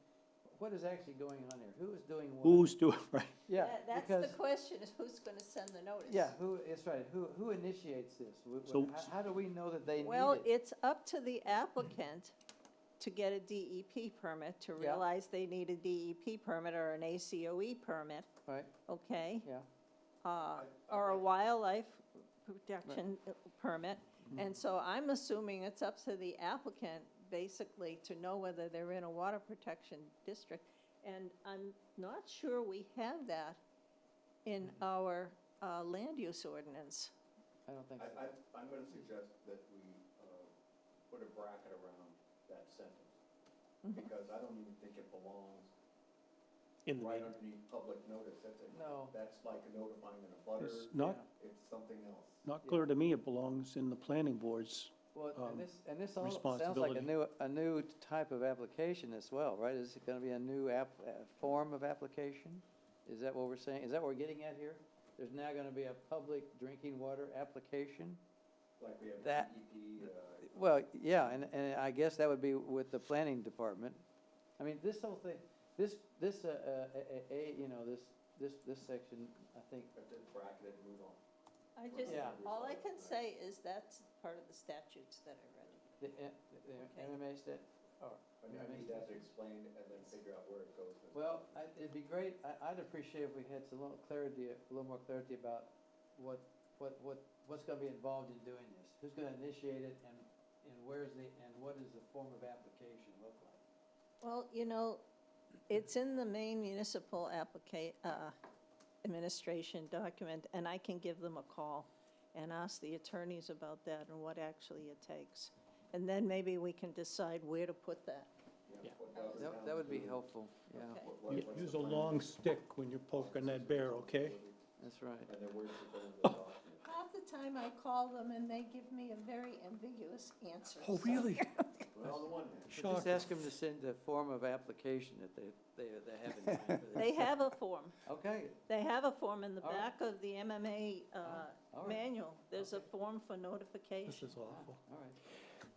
What is actually going on here? Who is doing what? who's doing, right? Yeah, That's because, the question, is who's gonna send the notice? yeah, it's right. Who initiates this? So- How do we know that they need it? Well, it's up to the applicant to get a DEP permit, to Yeah. realize they need a DEP permit or an ACOE permit, Right, okay? yeah. Or a wildlife protection permit. And so I'm assuming it's up to the applicant, basically, to know whether they're in a water protection district. And I'm not sure we have that in our land use ordinance. I don't think so. I'm gonna suggest that we, put a bracket around that sentence, because I don't even think it belongs In the right meeting. underneath public notice. No. That's like notifying an abutter, It's not, it's something else. not clear to me it belongs in the planning board's. Well, um, and this all sounds like a new type of application as well, right? Is it gonna be a new form of application? Is that what we're saying? Is that what we're getting at here? There's now gonna be a public drinking water application? Like we have That- DEP, Well, yeah, and I guess that would be with the planning department. I mean, this whole thing, this section, I think, just bracket it and move on. I just, Yeah. all I can say is that's part of the statutes that I read. the Okay. MMA stat, I mean, I need that explained and then figure out where it goes. well, it'd be great, I'd appreciate if we had some little clarity, a little more clarity about what's gonna be involved in doing this. Who's gonna initiate it and what does the form of application look like? Well, you know, it's in the main municipal administration document, and I can give them a call and ask the attorneys about that and what actually it takes. And then maybe we can decide where to put that. Yeah. That would be helpful, yeah, Okay. Use a long stick when you're poking that bear, okay? that's right. And then where's it going to the document? Half the time I call them and they give me a very ambiguous answer. Oh, so- really? Well, on the one hand, But just ask them to send the form of application that they have in mind for this. They have a form. Okay, They have a form in the All right. back of the MMA all right. manual. There's a Okay. form for This notification. is awful. all right.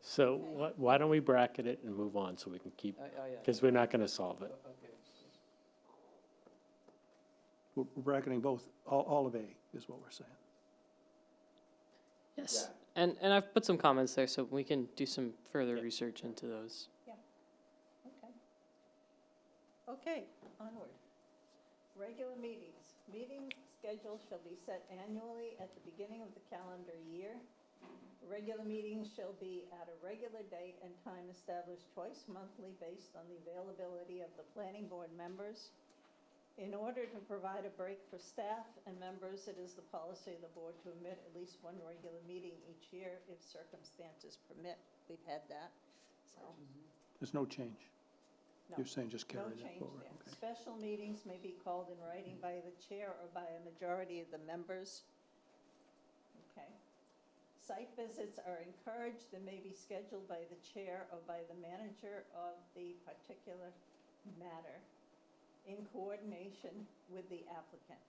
So why don't we bracket it and move on so we can keep, Oh, yeah. because we're not going to solve it. Okay. We're bracketing both, all of A is what we're saying. Yes. And I've put some comments there, so we can do some further research into those. Okay. Okay, onward. Regular meetings. Meeting schedule shall be set annually at the beginning of the calendar year. Regular meetings shall be at a regular date and time established twice monthly based on the availability of the planning board members. In order to provide a break for staff and members, it is the policy of the board to admit at least one regular meeting each year if circumstances permit. We've had that, so. There's no change. No. You're saying just No carry that change forward, there. okay? Special meetings may be called in writing by the chair or by a majority of the members. Okay. Site visits are encouraged and may be scheduled by the chair or by the manager of the particular matter in coordination with the applicant.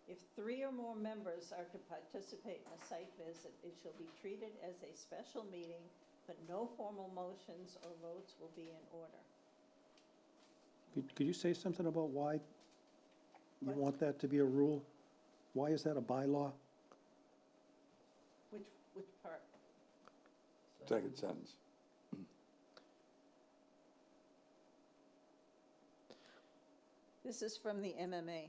If 3 or more members are to participate in a site visit, it shall be treated as a special meeting, but no formal motions or votes will be in order. Could you say something about why you What? want that to be a rule? Why is that a bylaw? Which part? Second sentence. This is from the MMA,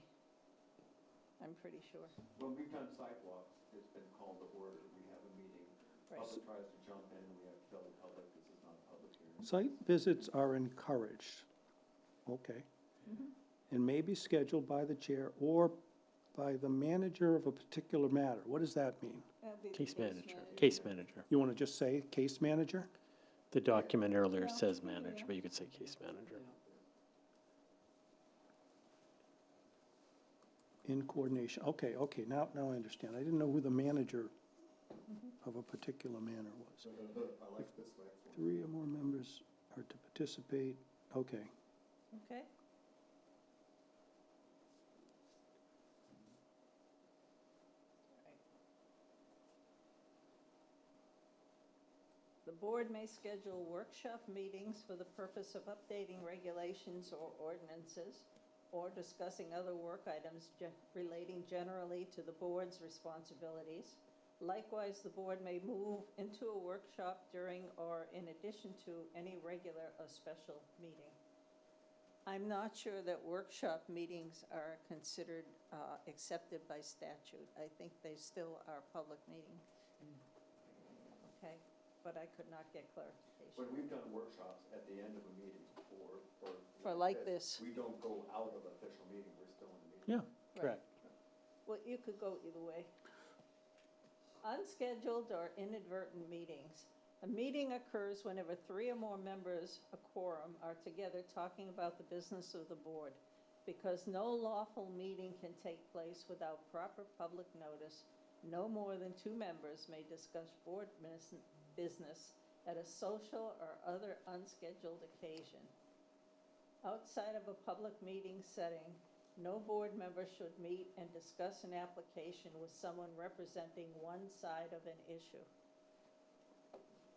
I'm pretty sure. when we've done sidewalks, it's been called to order, we have a meeting, Right. public tries to jump in, and we have to tell the public this is not a public hearing. Site visits are encouraged, okay? And may be scheduled by the chair or by the manager of a particular matter. What does that mean? That'll be the Case manager. You want to just say case manager? The document earlier Well, says yeah. manager, but you could say case manager. In coordination, okay, now I understand. I didn't know who the manager of a particular manner was. I like this way. 3 or more members are to participate, okay. Okay. The board may schedule workshop meetings for the purpose of updating regulations or ordinances or discussing other work items relating generally to the board's responsibilities. Likewise, the board may move into a workshop during or in addition to any regular or special meeting. I'm not sure that workshop meetings are considered accepted by statute. I think they still are public meetings. Okay, but I could not get clarification. When we've done workshops at the end of a meeting For like this. we don't go out of official meeting, we're still in the meeting. Yeah, Correct. well, you could go either way. Unscheduled or inadvertent meetings. A meeting occurs whenever 3 or more members, a quorum, are together talking about the business of the board. Because no lawful meeting can take place without proper public notice, no more than 2 members may discuss board business at a social or other unscheduled occasion. Outside of a public meeting setting, no board member should meet and discuss an application with someone representing one side of an issue.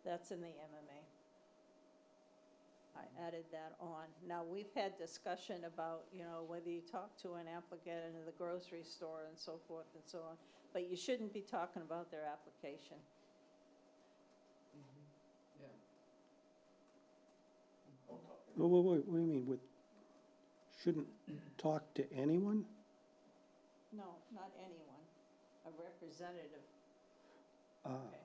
That's in the MMA. I added that on. Now, we've had discussion about, whether you talk to an applicant in the grocery store and so forth and so on, but you shouldn't be talking about their application. Yeah. What do you mean, shouldn't talk to anyone? No, not anyone, a representative. Okay.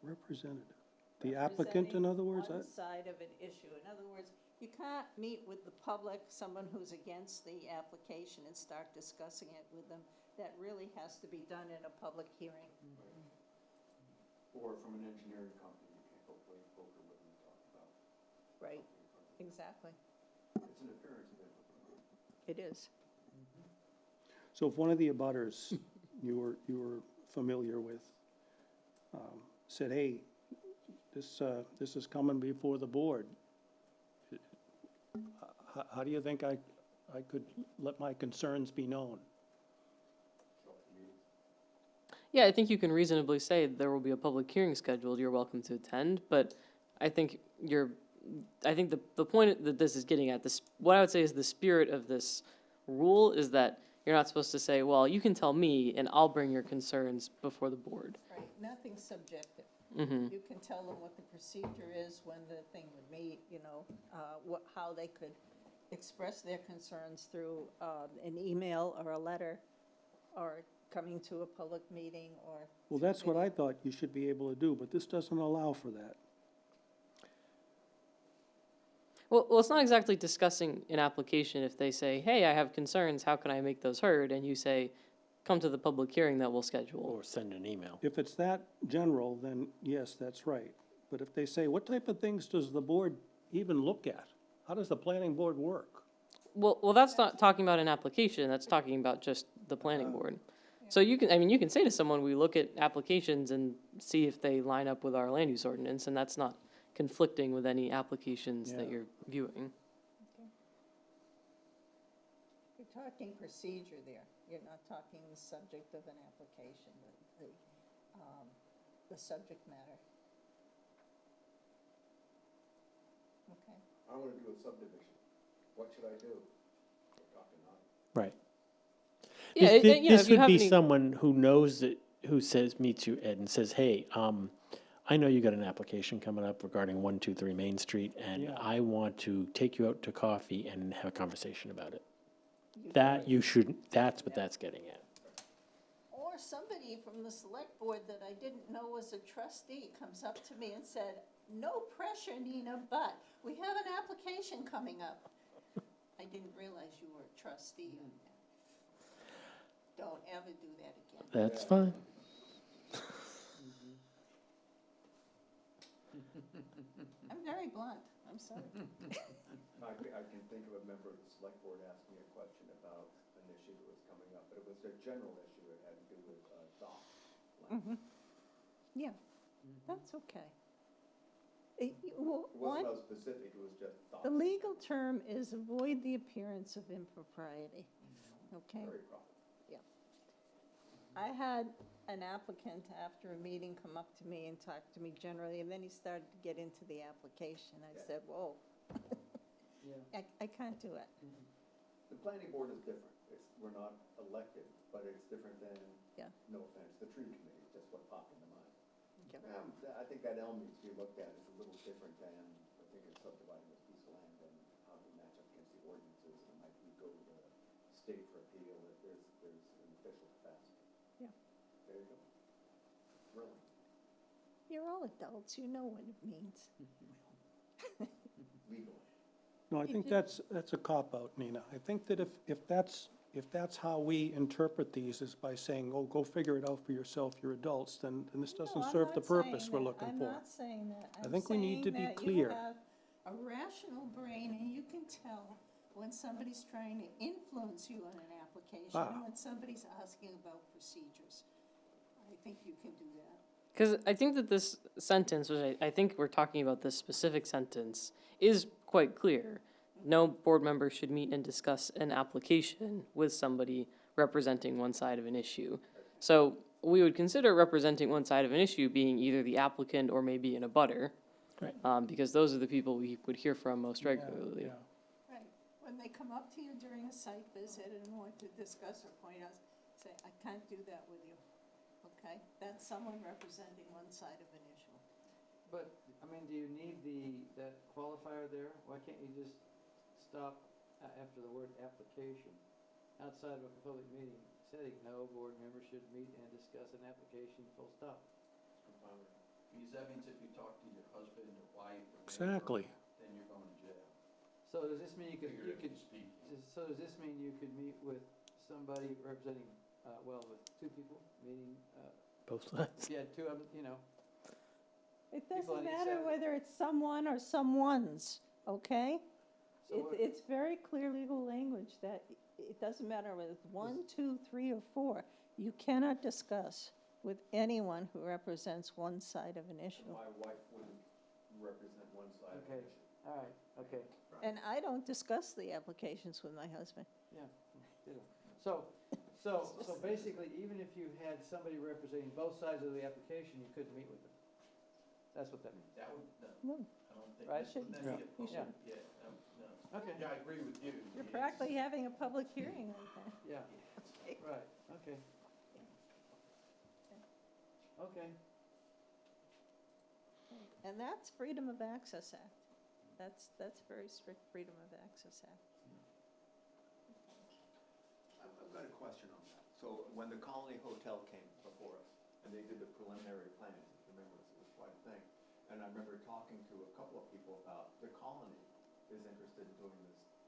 A representative. The applicant, in other words? Representing one side of an issue. In other words, you can't meet with the public, someone who's against the application, and start discussing it with them. That really has to be done in a public hearing. Or from an engineering company, you can't go play poker with them and talk about. Right, exactly. It's an appearance of it. It is. So if one of the abutters you were familiar with said, hey, this is coming before the board, how do you think I could let my concerns be known? Yeah, I think you can reasonably say there will be a public hearing scheduled, you're welcome to attend, but I think the point that this is getting at, what I would say is the spirit of this rule is that you're not supposed to say, well, you can tell me and I'll bring your concerns before the board. Right, nothing's subjective. Mm-hmm. You can tell them what the procedure is, when the thing would meet, how they could express their concerns through an email or a letter, or coming to a public meeting, or. Well, that's what I thought you should be able to do, but this doesn't allow for that. Well, it's not exactly discussing an application if they say, hey, I have concerns, how can I make those heard? And you say, come to the public hearing that we'll schedule. Or send an email. If it's that general, then yes, that's right. But if they say, what type of things does the board even look at? How does the planning board work? Well, that's not talking about an application, that's talking about just the planning board. So you can say to someone, we look at applications and see if they line up with our land use ordinance, and that's not conflicting with any applications that Yeah. you're viewing. You're talking procedure there. You're not talking the subject of an application, the subject matter. Okay. I want to do a subdivision. What should I do? We're talking not. Right. Yeah, This- and, This if you would have be any- someone who knows that, who says, meets you, Ed, and says, hey, I know you got an application coming up regarding 123 Main Street, and Yeah. I want to take you out to coffee and have a conversation about it. You That you shouldn't, that's what that's getting at. Or somebody from the select board that I didn't know was a trustee comes up to me and said, no pressure, Nina, but we have an application coming up. I didn't realize you were a trustee. Don't ever do that again. That's fine. I'm very blunt, I'm sorry. I can think of a member of the select board asking me a question about an issue that was coming up, but it was a general issue. It had to do with dock. Yeah, that's okay. It wasn't about specific, it was just dock. The legal term is avoid the appearance of impropriety, okay? Very proper. I had an applicant after a meeting come up to me and talk to me generally, and then he started to get into the application. I said, whoa, I can't do it. The planning board is different. We're not elected, but it's different than, Yeah. no offense, the tree committee, just what popped into mind. Okay. I think that elm needs to be looked at as a little different than, I think it's subdividing this piece of land and how to match up against the ordinances, and might we go to the state for appeal if there's an official capacity. Yeah. There you go. Really. You're all adults, you know what it means. Legally. No, I think that's a cop-out, Nina. I think that if that's if that's how we interpret these, is by saying, oh, go figure it out for yourself, you're adults, then this No, doesn't I'm serve the not saying purpose we're that. looking I'm for. not saying that. I think we need to be clear. I'm saying that you have a rational brain, and you can tell when somebody's trying to influence you on an application, and when somebody's asking about procedures. I think you can do that. Because I think that this sentence, which I think we're talking about this specific sentence, is quite clear. No board member should meet and discuss an application with somebody representing one side of an issue. So we would consider representing one side of an issue being either the applicant or maybe an abutter. Right. Because those are the people we would hear from most Yeah, regularly. yeah. Right. When they come up to you during a site visit and want to discuss or point out, say, I can't do that with you. Okay? That's someone representing one side of an issue. But, I mean, do you need that qualifier there? Why can't you just stop after the word application? Outside of a public meeting setting, no board member should meet and discuss an application, full stop. Because that means if you talk to your husband or wife or neighbor, Exactly. then you're going to jail. So does this mean you could, Figuratively speaking. so does this mean you could meet with somebody representing, with two people, meaning, Both sides. yeah, two of them, It People on doesn't each matter side. whether it's someone or someone's, okay? So what- It's very clear legal language that it doesn't matter whether it's 1, 2, 3, or 4. You cannot discuss with anyone who represents one side of an issue. My wife wouldn't represent one side of Okay. the issue. all right, okay. And I don't discuss the applications with my husband. Yeah, ditto. So basically, even if you had somebody representing both sides of the application, you couldn't meet with them. That's what that means. That would, No. I don't think. Right? Wouldn't that be a You public- should. Yeah, no. Okay. Yeah, I agree with you. You're It's- practically having a public hearing like that. Yeah, right, okay. Okay, And that's Freedom of Access Act. That's very strict Freedom of Access Act. I've got a question on that. So when the Colony Hotel came before us, and they did the preliminary plans, if you remember, it was quite a thing. And I remember talking to a couple of people about the Colony is interested in doing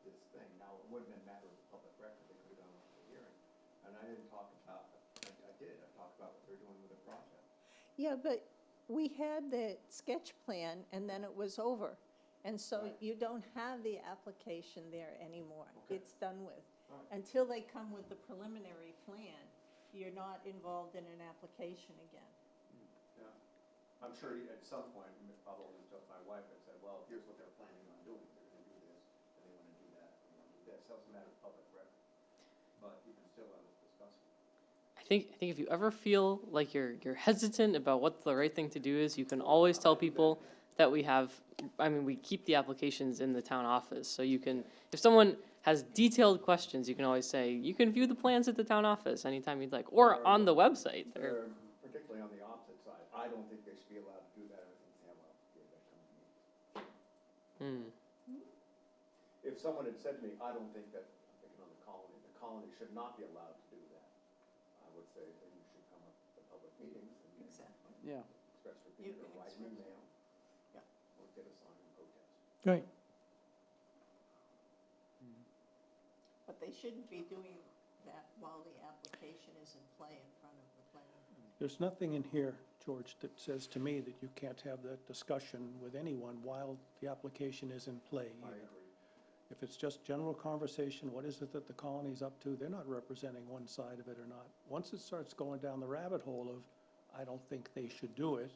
this thing. Now, it wouldn't have been a matter of the public record, they could have gone to the hearing. And I didn't talk about, I talked about what they're doing with the project. Yeah, but we had the sketch plan, and then it was over. And so Right. you don't have the application there anymore. Okay. It's done with. All right. Until they come with the preliminary plan, you're not involved in an application again. Yeah. I'm sure at some point, probably just my wife had said, well, here's what they're planning on doing. They're gonna do this, and they wanna do that, and they wanna do that. So it's a matter of public record. But you can still let us discuss it. I think if you ever feel like you're hesitant about what the right thing to do is, you can always tell people that we keep the applications in the town office. So you can, if someone has detailed questions, you can always say, you can view the plans at the town office anytime you'd like, or on the website. They're- Particularly on the opposite side, I don't think they should be allowed to do that. I think they well, yeah, that come to me. If someone had said to me, I don't think that, I'm thinking on the Colony should not be allowed to do that, I would say, then you should come up to public meetings and Exactly. Yeah. express your You opinion, or can write an express it. email, or get a sign and protest. Right. But they shouldn't be doing that while the application is in play in front of the planning. There's nothing in here, George, that says to me that you can't have that discussion with anyone while the application is in play. I either. agree. If it's just general conversation, what is it that the colony's up to, they're not representing one side of it or not. Once it starts going down the rabbit hole of, I don't think they should do it,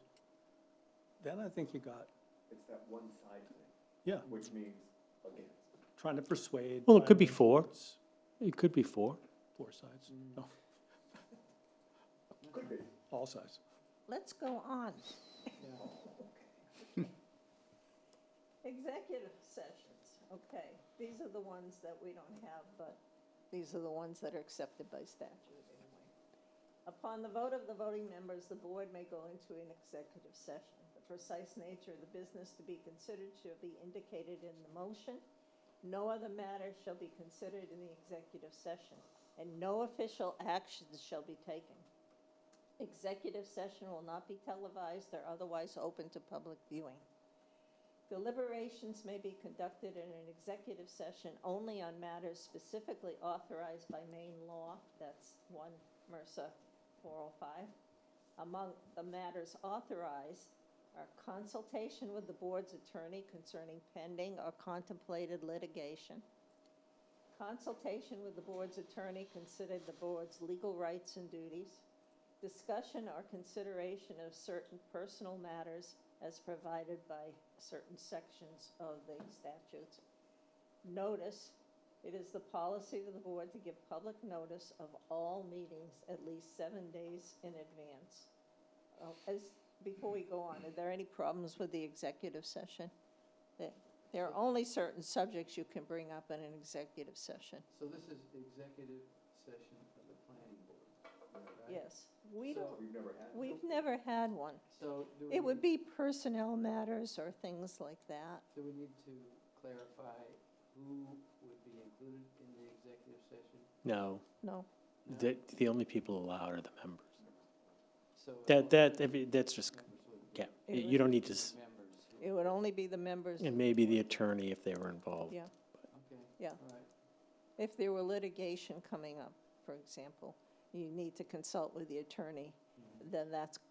then I think you got, It's that one side thing, yeah, which means against. trying to persuade. Well, it could be trying to- 4. It could be 4. 4 sides, no, Could be. all sides. Let's go on. Executive sessions, okay. These are the ones that we don't have, but these are the ones that are accepted by statute anyway. Upon the vote of the voting members, the board may go into an executive session. The precise nature of the business to be considered shall be indicated in the motion. No other matter shall be considered in the executive session, and no official actions shall be taken. Executive session will not be televised or otherwise open to public viewing. Deliberations may be conducted in an executive session only on matters specifically authorized by Maine law. That's 1 MRSA 405. Among the matters authorized are consultation with the board's attorney concerning pending or contemplated litigation, consultation with the board's attorney concerning the board's legal rights and duties, discussion or consideration of certain personal matters as provided by certain sections of the statutes. Notice, it is the policy of the board to give public notice of all meetings at least 7 days in advance. Before we go on, are there any problems with the executive session? There are only certain subjects you can bring up in an executive session. So this is executive session of the planning board, right? Yes, we So- don't, We've never had. we've never had one. So do we? It would be personnel matters or things like that. Do we need to clarify who would be included in the executive session? No, No, No? the only people allowed are the members. So. That's just, members would- yeah, It you don't need to, Members. it would only be the members, and maybe the attorney if they were involved. yeah. Okay. Yeah. All right. If there were litigation coming up, for example, you need to consult with the attorney, then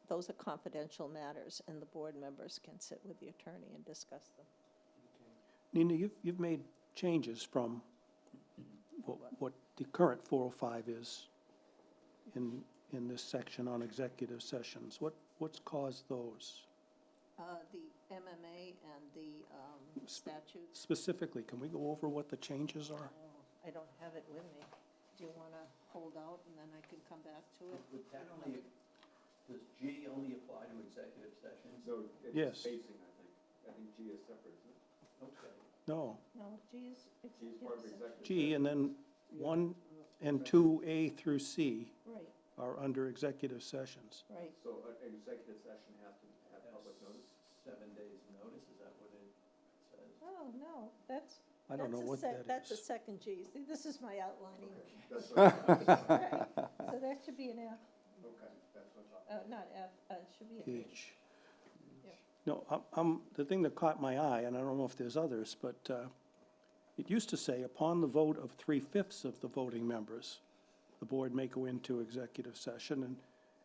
those are confidential matters, and the board members can sit with the attorney and discuss them. Okay. Nina, you've made changes from what the current 405 is in this section on executive sessions. What's caused those? The MMA and the statutes, Specifically, can we go over what the changes are? I don't have it with me. Do you want to hold out and then I can come back to it? Would that only, does G only apply to executive sessions? So Yes. it's spacing, I think. I think G is separate, isn't it? Okay. No, No, G is G is part of executive session. executive. G, and then 1 and 2A through C Right, are under executive sessions. right. So an executive session has to have public That's notice? 7 days notice, is that what it says? Oh, no, that's. I don't know that's a what that That's a is. second G. See, this is my outlining. That's what, Right, so that should be an F, okay, that's what I'm talking not F, it should be an H. H. Yeah. No, the thing that caught my eye, and I don't know if there's others, but it used to say, upon the vote of 3/5 of the voting members, the board may go into executive session,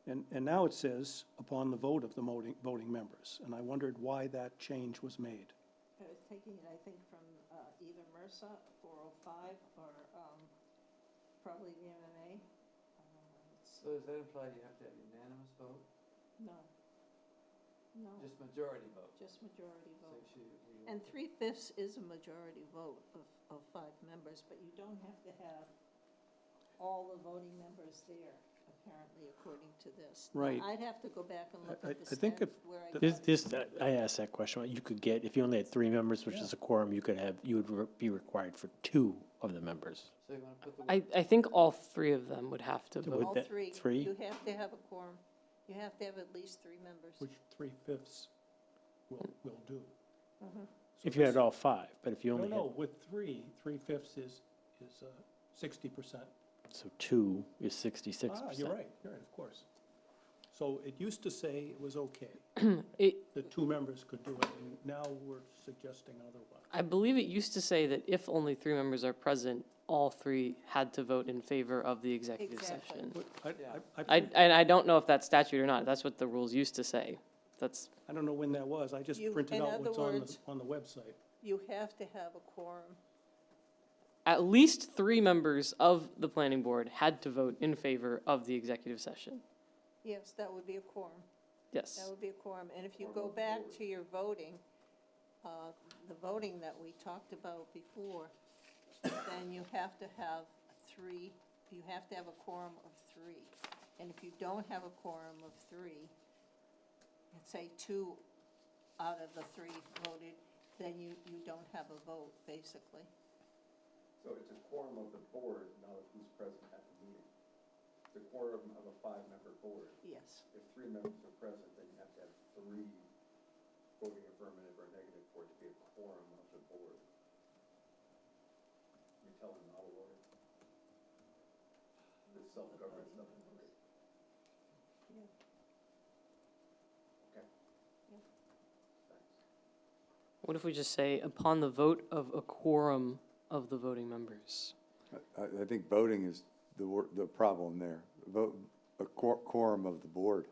and now it says, upon the vote of the voting members. And I wondered why that change was made. I was taking it, I think, from either MRSA 405 or probably the MMA. So does that imply you have to have unanimous vote? No. No, Just majority vote? just majority So vote. we And 3/5 is a majority vote of 5 members, but you don't have to have all the voting members there, apparently, according to this. Now, Right. I'd have to go back and look I at the think stats if where I the- got This, I asked that question, you could get, if you only had 3 members, which is a quorum, you would be required for 2 of the members. So you want to put the. I think all 3 of them would have to Would vote. all that- 3. 3? You have to have a quorum. You have to have at least 3 members. Which 3/5 will do. If you had all 5, but if you No, only no, had, with 3/5 is 60%. so 2 is 66%. You're right, of course. So it used to say it was okay, It, the 2 members could do it, and now we're suggesting otherwise. I believe it used to say that if only 3 members are present, all 3 had to vote in favor of the executive Exactly. session. I I don't know if that's statute or not. That's what the rules used to say. That's, don't know when that was, I just You- printed in out other what's on words- the website. You have to have a quorum. at least 3 members of the planning board had to vote in favor of the executive session. Yes, that would be a quorum. Yes. That would be a quorum. And if you go back to your voting, the voting that we talked about before, then you have to have 3, you have to have a quorum of 3. And if you don't have a quorum of 3, let's say 2 out of the 3 voted, then you don't have a vote, basically. So it's a quorum of the board, not of who's present at the meeting. It's a quorum of a 5-member board. Yes. If 3 members are present, then you have to have 3 voting affirmative or negative for it to be a quorum of the board. You tell them not a lawyer. The self-governance stuff is great. Yeah. Okay. Yeah. Thanks. What if we just say, upon the vote of a quorum of the voting members? I think voting is the problem there. Vote, a quorum of the board.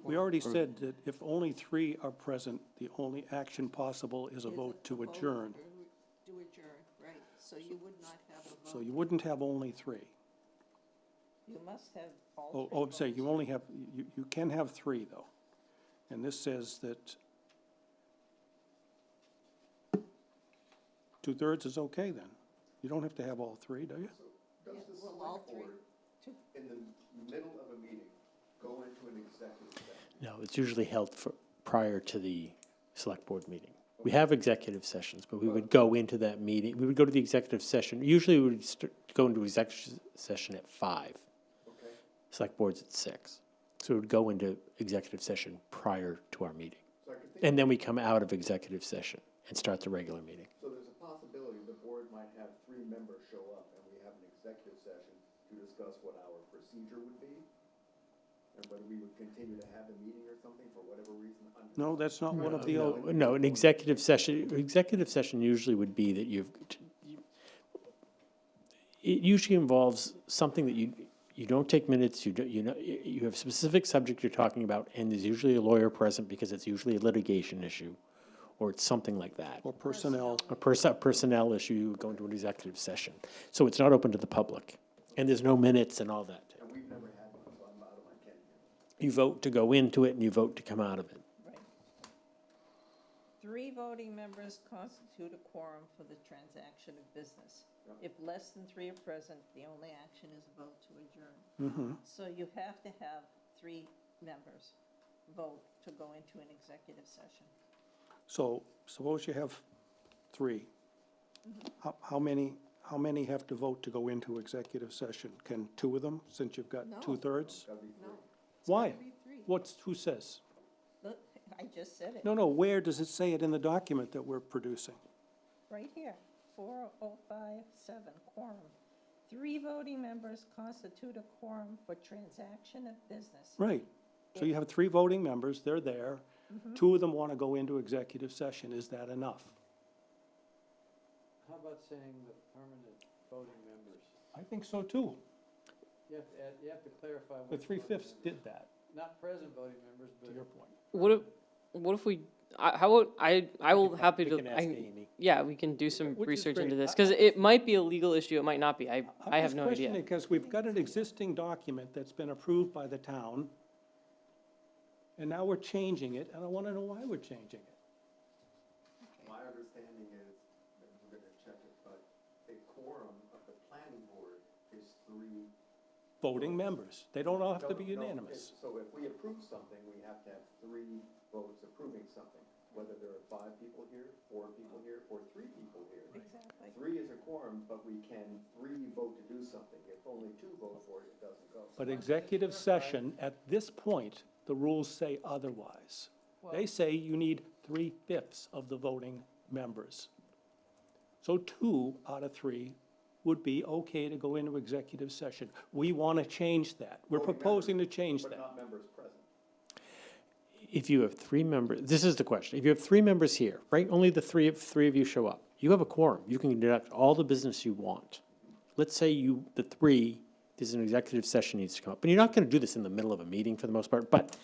We already said that if only 3 are present, the only action possible is a vote to adjourn. To adjourn, right, so you would not have a vote. So you wouldn't have only 3. You must have all Oh, 3 I'm saying votes. you only have, you can have 3, though. And this says that 2/3 is okay then. You don't have to have all 3, do you? Does Yeah, the well, all select 3. board, in the middle of a meeting, go into an executive session? No, it's usually held prior to the select board meeting. We have executive sessions, but we would go into that meeting, we would go to the executive session. Usually we would go into executive session at 5. Okay, Select board's at 6. So we would go into executive session prior to our meeting. so I could think, And then we come out of executive session and start the regular meeting. so there's a possibility the board might have 3 members show up and we have an executive session to discuss what our procedure would be? And whether we would continue to have the meeting or something for whatever reason? No, that's not one of the, No, an executive session usually would be that it usually involves something that you don't take minutes, you have a specific subject you're talking about, and there's usually a lawyer present because it's usually a litigation issue, or it's something like that. or personnel. A personnel issue, you go into an executive session. So it's not open to the public, and there's no minutes and all that. And we've never had one, so I'm out of my ken here. You vote to go into it and you vote to come out of it. Right. 3 voting members constitute a quorum for the transaction of business. If less than 3 are present, the only action is a vote to adjourn. So you have to have 3 members vote to go into an executive session. So suppose you have 3. How many have to vote to go into executive session? Can 2 of them, since you've got No. 2/3? Gotta be No. 3. It's Why? gotta be 3. Who says? Look, I just said it, No, where does it say it in the document that we're producing? right here, 4057, quorum. 3 voting members constitute a quorum for transaction of business. Right. So you have 3 voting members, they're there. 2 of them want to go into executive session. Is that enough? How about saying the permanent voting members? I think so too. You have to clarify. The which 3/5 voting members. did that, Not present voting members, to but. your point. What if we, how about, I will happy We to, can ask Amy. yeah, we can do some Which is research great. into this, because it might be a legal issue, it might not be, I I'm have just no questioning idea. because we've got an existing document that's been approved by the town, and now we're changing it, and I want to know why we're changing it. My understanding is, and we're gonna check it, but a quorum of the planning board is 3. Voting members, they don't all have to be No, no, unanimous. So if we approve something, we have to have 3 votes approving something, whether there are 5 people here, 4 people here, or 3 people here. Exactly. 3 is a quorum, but we can 3 vote to do something. If only 2 vote for it, it doesn't go. But executive session, at this point, the rules say otherwise. They say you need 3/5 of the voting members. So 2 out of 3 would be okay to go into executive session. We want to change that. We're Voting proposing to members, change But that. not members present. If you have 3 members, this is the question. If you have 3 members here, right, only the three of you show up. You have a quorum. You can conduct all the business you want. Let's say the 3, there's an executive session needs to come up. But you're not going to do this in the middle of a meeting for the most part. But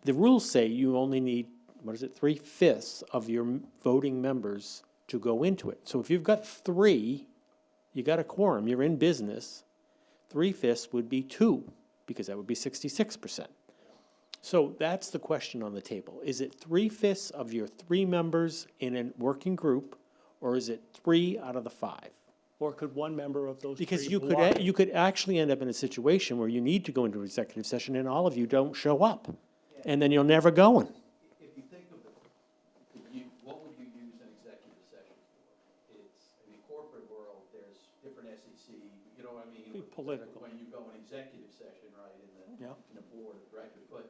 the rules say you only need, 3/5 of your voting members to go into it. So if you've got 3, you got a quorum, you're in business, 3/5 would be 2, because that would be 66%. So that's the question on the table. Is it 3/5 of your 3 members in a working group, or is it 3 out of the 5? Or could one member of those 3 Because block? you could actually end up in a situation where you need to go into executive session and all of you don't show up. And then you're never going. If you think of what would you use an executive session for? It's, in the corporate world, there's different SEC, you know what I mean? Be political. When you go in executive session, right, Yeah. in the board of directors, but,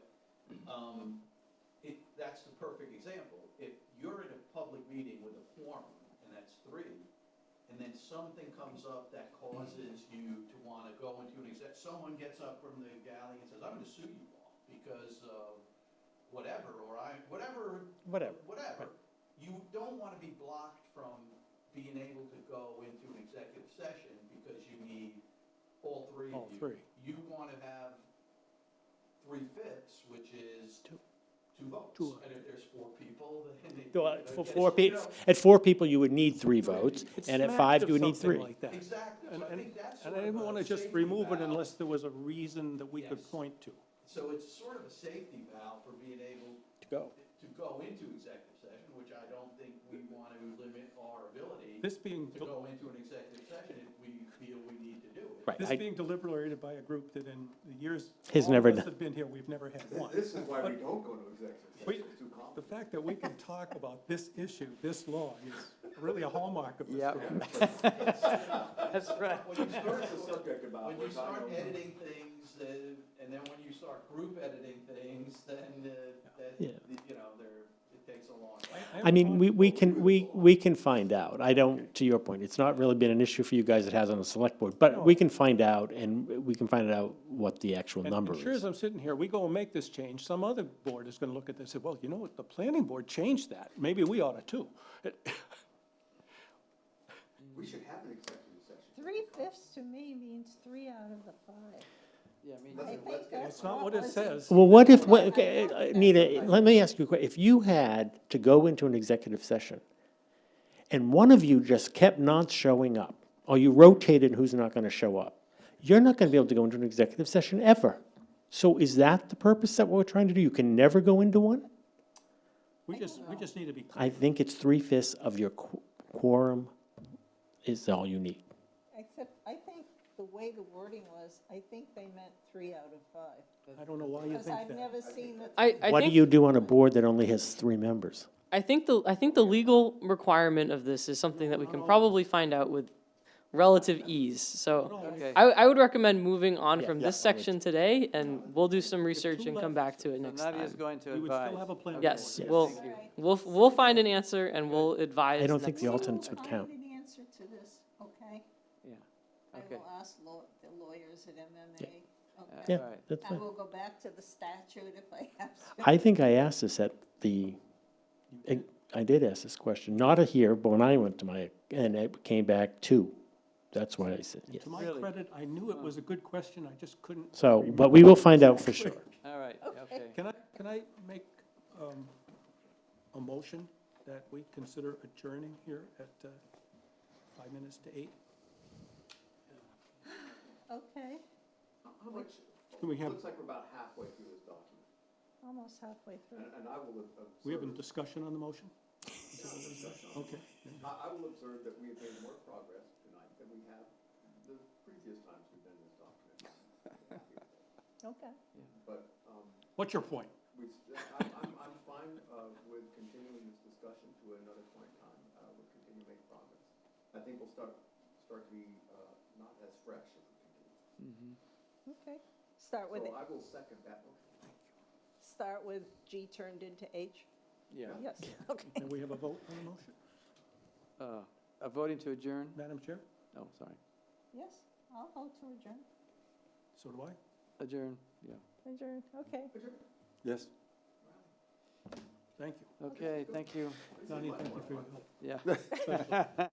that's the perfect example. If you're in a public meeting with a quorum, and that's 3, and then something comes up that causes you to wanna go into an someone gets up from the galley and says, I'm gonna sue you all because of whatever, or whatever. Whatever. Whatever. you don't want to be blocked from being able to go into an executive session because you need all three of All you. three. You want to have 3/5, which is two votes. Two. And if there's four people, then they. For yes, four you people, know, at four people, you would need three votes, It's and at smacked five, of you would need something three. like that. Exactly. And, So I and, think that's and sort I didn't of a want to just safety remove it valve. unless there was a reason that we could Yes. point to. So it's sort of a safety valve for being able To go. to go into executive session, which I don't think we want to limit our ability This being, to go into an executive session if we feel we need to do it. Right, this I- being deliberated by a group that in the years Has all never of us done- have been here, we've never had one. This is why we But don't go to executive we- session, it's too The complicated. fact that we can talk about this issue, this law, is really a hallmark of this Yep. group. That's right. When you start, That's the subject about when you which I start don't know. editing things, and then when you start group editing things, then, Yeah. you know, it takes a long time. I mean, we can find out. I don't, to your point, it's not really been an issue for you guys, it has on the select board, but we can find out, and we can find out what the actual number And sure as is. I'm sitting here, we go and make this change, some other board is gonna look at this and say, well, you know what, the planning board changed that, maybe we ought to too. We should have an executive session. 3/5 to me means 3 out of the 5. Yeah, I mean, I Let's think get- that's It's not what it was says. Well, what if, Nita, let me ask you a question. If you had to go into an executive session, and one of you just kept not showing up, or you rotated who's not gonna show up, you're not gonna be able to go into an executive session ever. So is that the purpose that we're trying to do? You can never go into one? We just need to be I clear. think it's 3/5 of your quorum is all you need. Except, I think the way the wording was, I think they meant 3 out of 5. I don't know why you Because think I've that. never seen the. I What do think, you do on a board that only has 3 members? I think the legal requirement of this is something that we can probably find out with relative ease. So okay. I would recommend moving on Yeah, from yeah, this I would. section today, and we'll do some research and come back to it So next Nadia's time. going to We would advise. still have a planning board. Yes, Yes. we'll, Thank you. we'll find an answer and we'll advise. I don't think next the time. alternates would count. Find an answer to this, okay? Yeah, I okay. will ask the lawyers at MMA. Okay. Yeah, All right. that's I fine. will go back to the statute if I have to. I think I asked this at the, I did ask this question, not here, but when I went to my, and it came back 2. That's why I said yes. To my Really? credit, I knew it was a good question, I just couldn't. So, but we will find out for sure. All right, okay. Can I make a motion that we consider adjourning here at 5 minutes to 8? Okay, How much, Do we it have, looks like we're about halfway through this document, almost halfway through. and I will observe. we have a discussion on the motion? Okay. I will observe that we have made more progress tonight than we have the previous times we've done this document. Okay. But, What's your point? I'm fine, with continuing this discussion to another point in time. We'll continue to make progress. I think we'll start to be, not as fresh as we continue. Okay. Start with, So I will second that motion. start with G turned into H? Yeah. Yes, okay. And we have a vote on the motion, A voting to adjourn? Madam Chair? Oh, sorry. Yes, I'll vote to adjourn. So do I. Adjourn, yeah. Adjourn, okay. Yes? Thank you. Okay, thank you. Nadia, thank you for your help. Yeah.